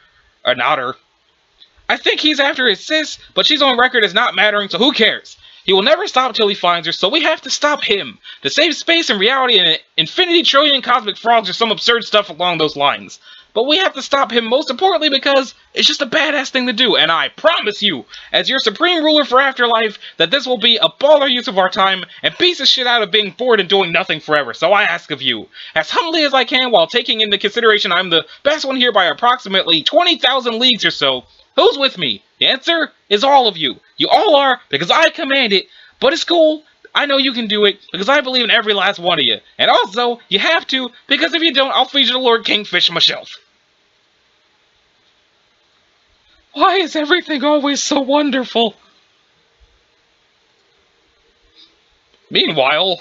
I think he's after his sis, but she's on record as not mattering, so who cares? He will never stop till he finds her, so we have to stop him. To save space and reality and infinity trillion cosmic frogs or some absurd stuff along those lines. But we have to stop him most importantly because it's just a badass thing to do, and I promise you, as your supreme ruler for Afterlife, that this will be a baller use of our time and beats the shit out of being bored and doing nothing forever. So I ask of you, as humbly as I can while taking into consideration I'm the best one here by approximately 20,000 leagues or so, who's with me? The answer is all of you. You all are, because I command it, but it's cool. I know you can do it, because I believe in every last one of you. And also, you have to, because if you don't, I'll feed you to Lord Kingfish myself. Why is everything always so wonderful? Meanwhile,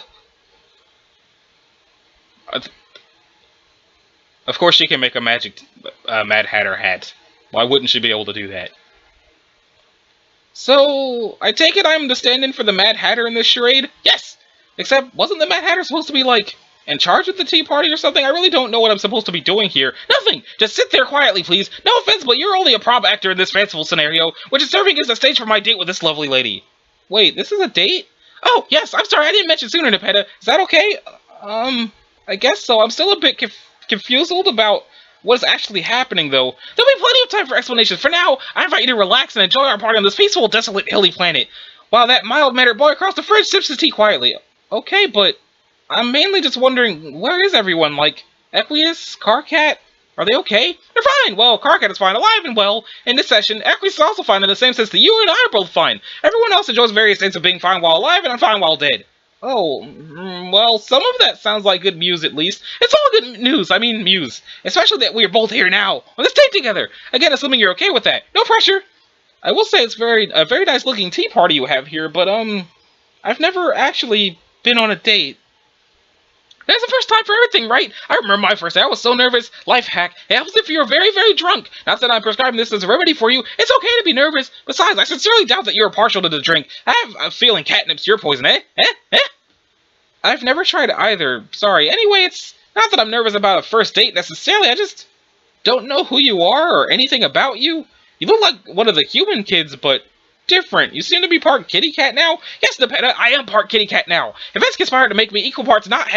of course she can make a magic Mad Hatter hat. Why wouldn't she be able to do that? So, I take it I'm the stand-in for the Mad Hatter in this charade? Yes! Except, wasn't the Mad Hatter supposed to be, like, in charge of the tea party or something? I really don't know what I'm supposed to be doing here. Nothing! Just sit there quietly, please. No offense, but you're only a prop actor in this fanciful scenario, which is serving as the stage for my date with this lovely lady. Wait, this is a date? Oh, yes, I'm sorry, I didn't mention sooner, Nepeta. Is that okay? I guess so. I'm still a bit confused about what is actually happening, though. There'll be plenty of time for explanations. For now, I invite you to relax and enjoy our party on this peaceful, desolate, hilly planet, while that mild-mannered boy across the fridge sips his tea quietly. Okay, but I'm mainly just wondering, where is everyone? Like, Equius? Carcat? Are they okay? They're fine! Well, Carcat is fine, alive and well. In this session, Equius is also fine in the same sense that you and I are both fine. Everyone else enjoys various states of being fine while alive and unfine while dead. Oh, well, some of that sounds like good news at least. It's all good news, I mean news. Especially that we are both here now, on this date together. Again, assuming you're okay with that. No pressure. I will say it's a very nice looking tea party you have here, but I've never actually been on a date. That's the first time for everything, right? I remember my first day. I was so nervous. Life hack. It helps if you're very, very drunk. Not that I'm prescribing this as a remedy for you. It's okay to be nervous. Besides, I sincerely doubt that you're partial to the drink. I have a feeling catnip's your poison, eh? I've never tried either. Sorry. Anyway, it's not that I'm nervous about a first date necessarily. I just don't know who you are or anything about you. You look like one of the human kids, but different. You seem to be part kitty cat now. Yes, Nepeta, I am part kitty cat now. Events conspired to make me equal parts not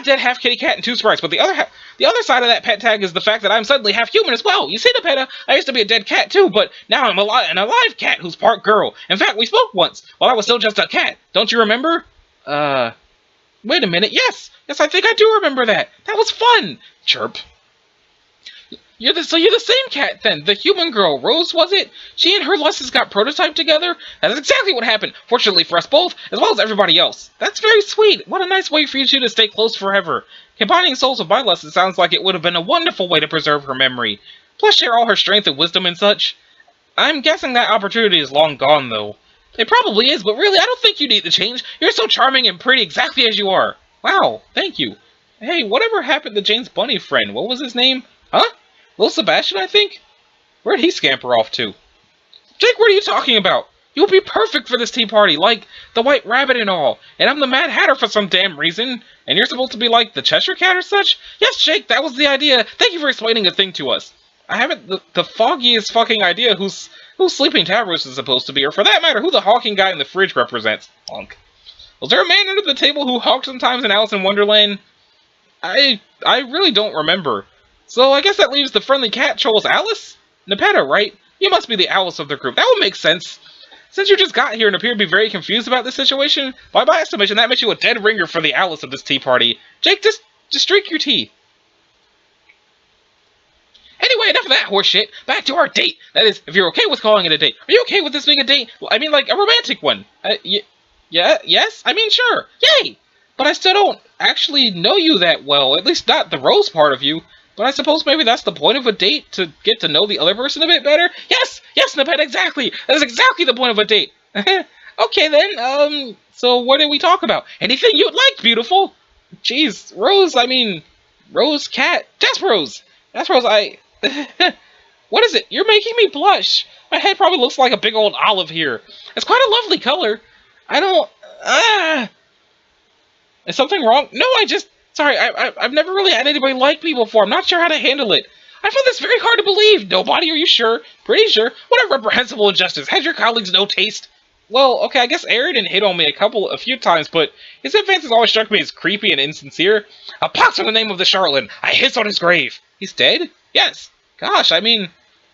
dead half kitty cat and two sprites, but the other side of that pet tag is the fact that I'm suddenly half human as well. You see, Nepeta, I used to be a dead cat too, but now I'm an alive cat who's part girl. In fact, we spoke once while I was still just a cat. Don't you remember? Wait a minute. Yes, I think I do remember that. That was fun. Chirp. So you're the same cat, then. The human girl, Rose, was it? She and her lessons got prototyped together? That's exactly what happened, fortunately for us both, as well as everybody else. That's very sweet. What a nice way for you two to stay close forever. Combining souls with my lesson sounds like it would have been a wonderful way to preserve her memory. Plus share all her strength and wisdom and such. I'm guessing that opportunity is long gone, though. It probably is, but really, I don't think you need to change. You're so charming and pretty exactly as you are. Wow, thank you. Hey, whatever happened to Jane's bunny friend? What was his name? Huh? Little Sebastian, I think? Where'd he scamper off to? Jake, what are you talking about? You'll be perfect for this tea party, like the White Rabbit and all. And I'm the Mad Hatter for some damn reason. And you're supposed to be like the Cheshire Cat or such? Yes, Jake, that was the idea. Thank you for explaining a thing to us. I haven't the foggiest fucking idea who's Sleeping Tavros is supposed to be, or for that matter, who the hawking guy in the fridge represents. Honk. Was there a man under the table who hawked sometimes in Alice in Wonderland? I really don't remember. So I guess that leaves the friendly cat troll as Alice? Nepeta, right? You must be the Alice of the group. That would make sense. Since you just got here and appear to be very confused about this situation, by my estimation, that makes you a dead ringer for the Alice of this tea party. Jake, just drink your tea. Anyway, enough of that horse shit. Back to our date. That is, if you're okay with calling it a date. Are you okay with this being a date? I mean, like, a romantic one. Yeah, yes? I mean, sure. Yay! But I still don't actually know you that well. At least not the Rose part of you. But I suppose maybe that's the point of a date, to get to know the other person a bit better? Yes, Nippet, exactly! That is exactly the point of a date! Okay then, so what did we talk about? Anything you'd like, beautiful? Jeez, Rose, I mean, Rose, Cat, Jasperose! Jasperose, what is it? You're making me blush! My head probably looks like a big old olive here. It's quite a lovely color. I don't, Is something wrong? No, sorry, I've never really had anybody like me before. I'm not sure how to handle it. I find this very hard to believe. Nobody, are you sure? Pretty sure. What a reprehensible injustice. Has your colleagues no taste? Well, okay, I guess Aridin hit on me a few times, but his advances always struck me as creepy and insincere. A pox on the name of the charlatan. I hiss on his grave. He's dead? Yes. Gosh, I mean,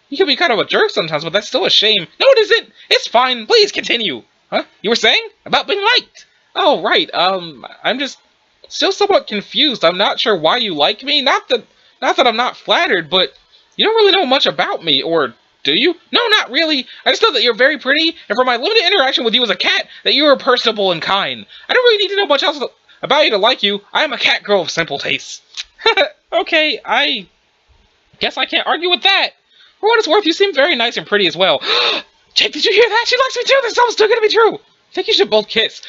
he can be kind of a jerk sometimes, but that's still a shame. No, it isn't. It's fine. Please continue. Huh? You were saying? About being liked. Oh, right. I'm just still somewhat confused. I'm not sure why you like me. Not that I'm not flattered, but you don't really know much about me, or do you? No, not really. I just know that you're very pretty, and from my limited interaction with you as a cat, that you are personable and kind. I don't really need to know much else about you to like you. I am a cat girl of simple tastes. Okay, I guess I can't argue with that. For what it's worth, you seem very nice and pretty as well. Jake, did you hear that? She likes me too. This is almost too good to be true. I think you should both kiss.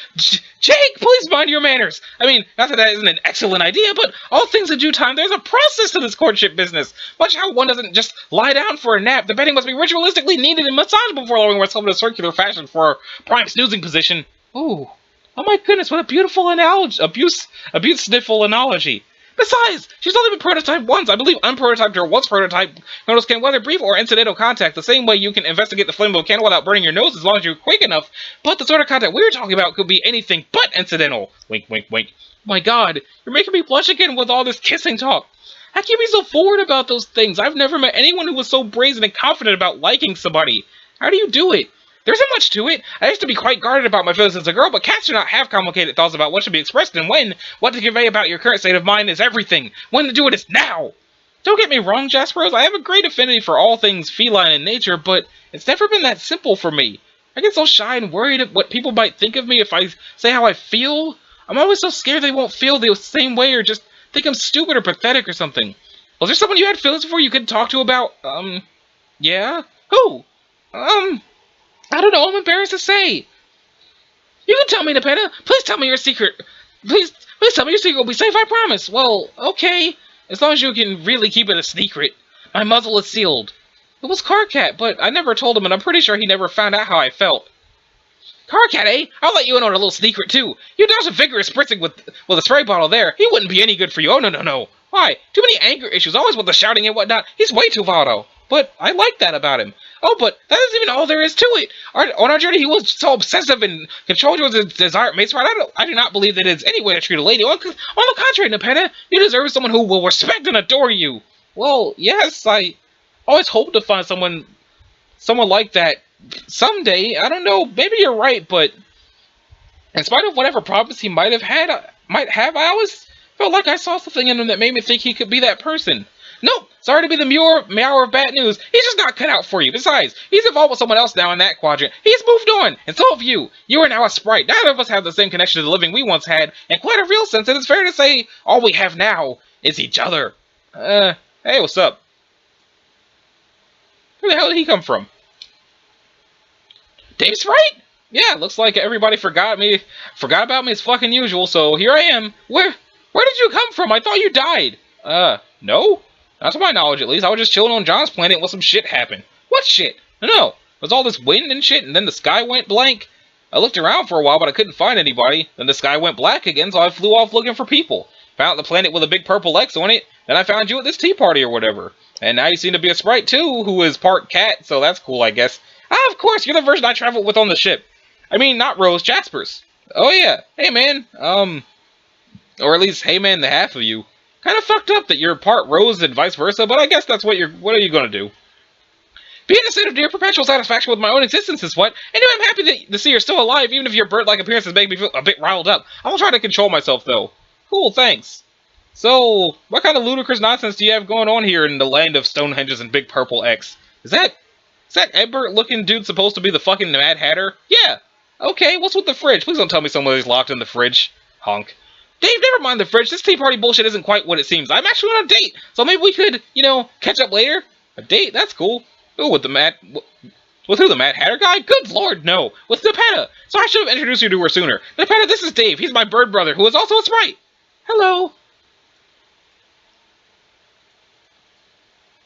Jake, please mind your manners. I mean, not that isn't an excellent idea, but all things in due time, there's a process to this courtship business. Much how one doesn't just lie down for a nap, the bedding must be ritualistically kneaded and massaged before allowing oneself in a circular fashion for a prime snoozing position. Ooh. Oh my goodness, what a beautiful analogy. Abuse sniffle analogy. Besides, she's only been prototyped once. I believe unprototyped or once prototyped criminals can whether brief or incidental contact. The same way you can investigate the flame of a candle without burning your nose as long as you're quick enough. But the sort of contact we were talking about could be anything but incidental. Wink, wink, wink. My God, you're making me blush again with all this kissing talk. How can you be so forward about those things? I've never met anyone who was so brazen and confident about liking somebody. How do you do it? There isn't much to it. I used to be quite guarded about my feelings as a girl, but cats do not have complicated thoughts about what should be expressed and when. What to convey about your current state of mind is everything. When to do it is now. Don't get me wrong, Jasperose. I have a great affinity for all things feline in nature, but it's never been that simple for me. I get so shy and worried at what people might think of me if I say how I feel. I'm always so scared they won't feel the same way or just think I'm stupid or pathetic or something. Was there someone you had feelings for you could talk to about, yeah? Who? I don't know, I'm embarrassed to say. You can tell me, Nepeta. Please tell me your secret. Please tell me your secret will be safe, I promise. Well, okay. As long as you can really keep it a secret. My muzzle is sealed. It was Carcat, but I never told him, and I'm pretty sure he never found out how I felt. Carcat, eh? I'll let you in on a little secret, too. You douse a vigorous spritzing with a spray bottle there. He wouldn't be any good for you. Oh, no. Why? Too many anger issues, always with the shouting and whatnot. He's way too volatile. But I like that about him. Oh, but that isn't even all there is to it. On our journey, he was so obsessive and controlled with his desired mates. Right? I do not believe that it's any way to treat a lady. On the contrary, Nepeta, you deserve someone who will respect and adore you. Well, yes, I always hope to find someone like that someday. I don't know. Maybe you're right, but in spite of whatever problems he might have, I always felt like I saw something in him that made me think he could be that person. Nope, sorry to be the meower of bad news. He's just not cut out for you. Besides, he's involved with someone else now in that quadrant. He's moved on, and so have you. You are now a sprite. Neither of us have the same connection to the living we once had. In quite a real sense, it is fair to say all we have now is each other. Hey, what's up? Where the hell did he come from? Dave Sprite? Yeah, looks like everybody forgot about me as fucking usual, so here I am. Where did you come from? I thought you died. No? Not to my knowledge, at least. I was just chilling on John's planet when some shit happened. What shit? No. It was all this wind and shit, and then the sky went blank. I looked around for a while, but I couldn't find anybody. Then the sky went black again, so I flew off looking for people. Found the planet with a big purple X on it. Then I found you at this tea party or whatever. And now you seem to be a sprite, too, who is part cat, so that's cool, I guess. Ah, of course, you're the version I traveled with on the ship. I mean, not Rose, Jasper's. Oh, yeah. Hey, man. Or at least, hey, man, the half of you. Kind of fucked up that you're part Rose and vice versa, but I guess that's what are you gonna do? Be in a state of near perpetual satisfaction with my own existence is what. Anyway, I'm happy to see you're still alive, even if your bird-like appearances make me feel a bit riled up. I will try to control myself, though. Cool, thanks. So, what kind of ludicrous nonsense do you have going on here in the land of Stonehenges and Big Purple X? Is that Egbert-looking dude supposed to be the fucking Mad Hatter? Yeah. Okay, what's with the fridge? Please don't tell me somebody's locked in the fridge. Honk. Dave, never mind the fridge. This tea party bullshit isn't quite what it seems. I'm actually on a date, so maybe we could, catch up later? A date? That's cool. Ooh, with who, the Mad Hatter guy? Good lord, no. With Nepeta. So I should have introduced you to her sooner. Nepeta, this is Dave. He's my bird brother, who is also a sprite. Hello.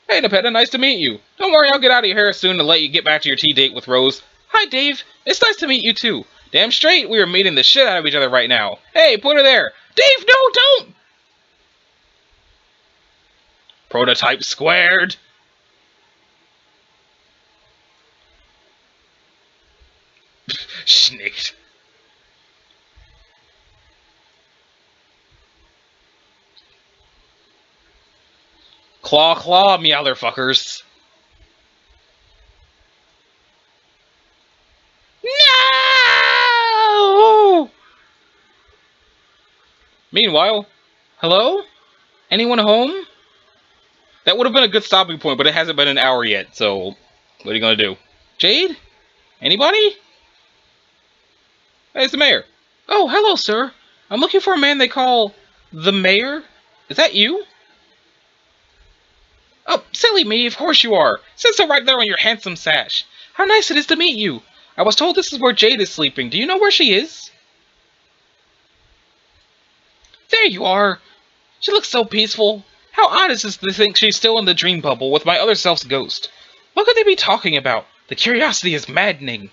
Hey, Nepeta, nice to meet you. Don't worry, I'll get out of your hair soon to let you get back to your tea date with Rose. Hi, Dave. It's nice to meet you, too. Damn straight, we are meeting the shit out of each other right now. Hey, put her there. Dave, no, don't! Prototype squared. Schnicked. Claw, claw, meowtherfuckers. No! Meanwhile, hello? Anyone home? That would have been a good stopping point, but it hasn't been an hour yet, so what are you gonna do? Jade? Anybody? Hey, it's the mayor. Oh, hello, sir. I'm looking for a man they call the mayor. Is that you? Oh, silly me, of course you are. It says so right there on your handsome sash. How nice it is to meet you. I was told this is where Jade is sleeping. Do you know where she is? There you are. She looks so peaceful. How odd is this to think she's still in the dream bubble with my other self's ghost? What could they be talking about? The curiosity is maddening.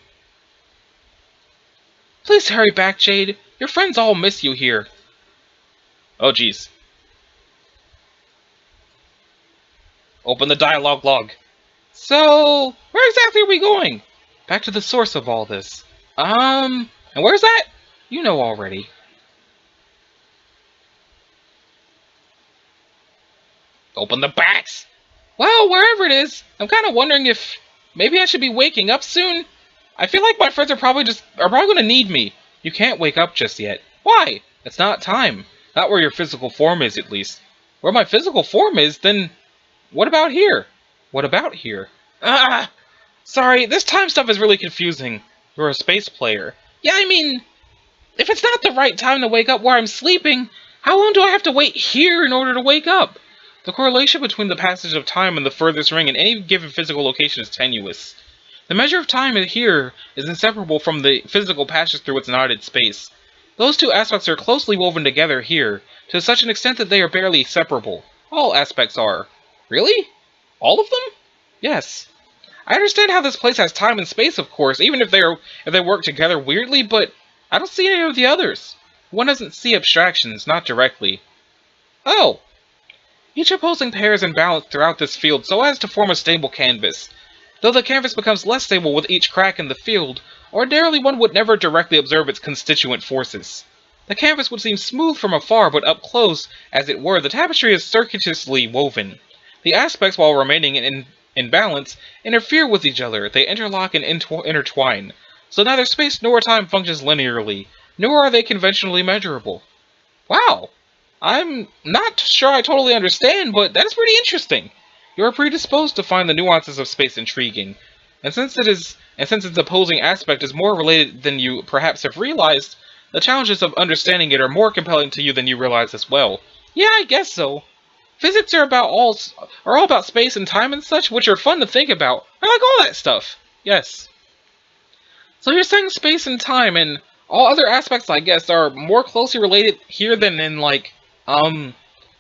Please hurry back, Jade. Your friends all miss you here. Oh, jeez. Open the dialogue log. So, where exactly are we going? Back to the source of all this. And where's that? You know already. Open the backs! Well, wherever it is, I'm kind of wondering if maybe I should be waking up soon. I feel like my friends are probably going to need me. You can't wake up just yet. Why? It's not time. Not where your physical form is, at least. Where my physical form is, then what about here? What about here? Sorry, this time stuff is really confusing. You're a space player. Yeah, I mean, if it's not the right time to wake up where I'm sleeping, how long do I have to wait here in order to wake up? The correlation between the passage of time and the furthest ring in any given physical location is tenuous. The measure of time here is inseparable from the physical passage through its knotted space. Those two aspects are closely woven together here, to such an extent that they are barely separable. All aspects are. Really? All of them? Yes. I understand how this place has time and space, of course, even if they work together weirdly, but I don't see any of the others. One doesn't see abstractions, not directly. Oh. Each opposing pair is in balance throughout this field so as to form a stable canvas. Though the canvas becomes less stable with each crack in the field, ordinarily one would never directly observe its constituent forces. The canvas would seem smooth from afar, but up close, as it were, the tapestry is circuitously woven. The aspects, while remaining in balance, interfere with each other. They interlock and intertwine. So neither space nor time functions linearly, nor are they conventionally measurable. Wow! I'm not sure I totally understand, but that's pretty interesting. You are predisposed to find the nuances of space intriguing, and since its opposing aspect is more related than you perhaps have realized, the challenges of understanding it are more compelling to you than you realize as well. Yeah, I guess so. Physics are all about space and time and such, which are fun to think about. I like all that stuff. Yes. So you're saying space and time and all other aspects, I guess, are more closely related here than in,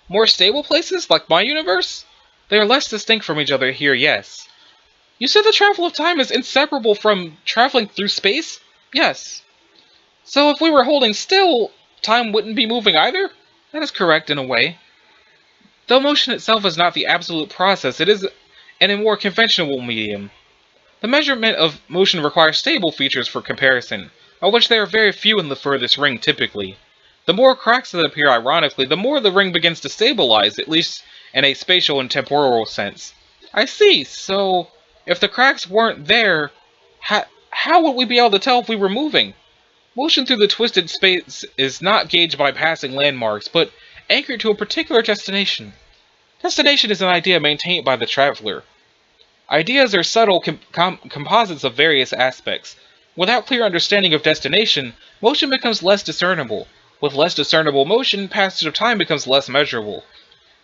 more stable places, like my universe? They are less distinct from each other here, yes. You said the travel of time is inseparable from traveling through space? Yes. So if we were holding still, time wouldn't be moving either? That is correct in a way. Though motion itself is not the absolute process, it is in a more conventional medium. The measurement of motion requires stable features for comparison, of which there are very few in the furthest ring typically. The more cracks that appear ironically, the more the ring begins to stabilize, at least in a spatial and temporal sense. I see, so If the cracks weren't there, how would we be able to tell if we were moving? Motion through the twisted space is not gauged by passing landmarks, but anchored to a particular destination. Destination is an idea maintained by the traveler. Ideas are subtle composites of various aspects. Without clear understanding of destination, motion becomes less discernible. With less discernible motion, passage of time becomes less measurable.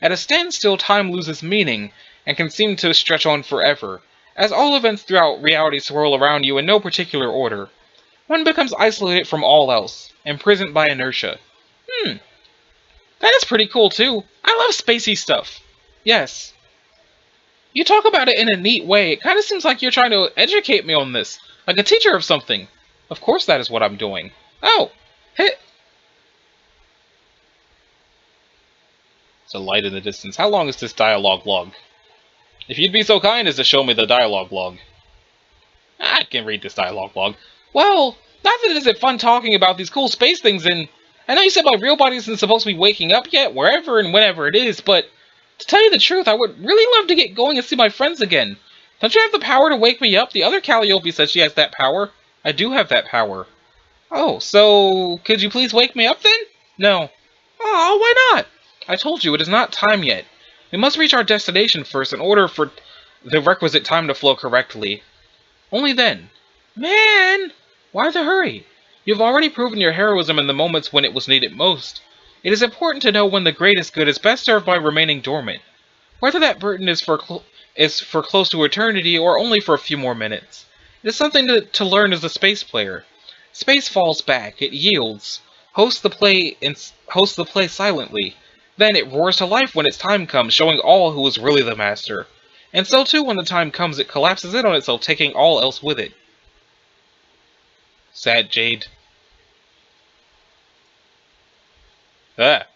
At a standstill, time loses meaning, and can seem to stretch on forever, as all events throughout reality swirl around you in no particular order. One becomes isolated from all else, imprisoned by inertia. That is pretty cool too. I love spacey stuff. Yes. You talk about it in a neat way. It kind of seems like you're trying to educate me on this, like a teacher of something. Of course that is what I'm doing. Oh, hey. It's a light in the distance. How long is this dialogue log? If you'd be so kind as to show me the dialogue log. I can read this dialogue log. Well, not that is it fun talking about these cool space things, and I know you said my real body isn't supposed to be waking up yet, wherever and whenever it is, but to tell you the truth, I would really love to get going and see my friends again. Don't you have the power to wake me up? The other Calliope says she has that power. I do have that power. Oh, so could you please wake me up then? No. Oh, why not? I told you, it is not time yet. We must reach our destination first in order for the requisite time to flow correctly. Only then. Man! Why the hurry? You've already proven your heroism in the moments when it was needed most. It is important to know when the greatest good is best served by remaining dormant. Whether that burden is for close to eternity or only for a few more minutes. It is something to learn as a space player. Space falls back, it yields, hosts the play silently. Then it roars to life when its time comes, showing all who is really the master. And so too, when the time comes, it collapses in on itself, taking all else with it. Sad Jade. Ah.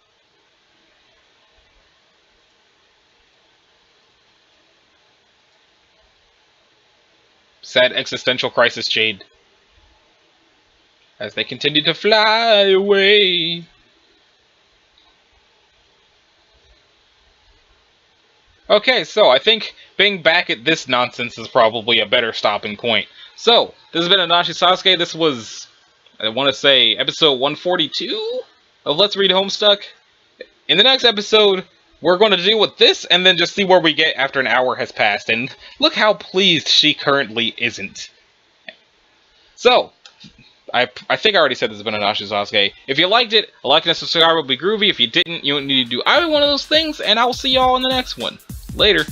Sad existential crisis, Jade. As they continue to fly away. Okay, so I think being back at this nonsense is probably a better stopping point. So, this has been Anashi Sasuke. This was, I want to say, episode 142 of Let's Read Homestuck. In the next episode, we're going to deal with this and then just see where we get after an hour has passed. And look how pleased she currently isn't. So, I think I already said this has been Anashi Sasuke. If you liked it, a like and a subscribe would be groovy. If you didn't, you don't need to do either one of those things. And I will see y'all in the next one. Later.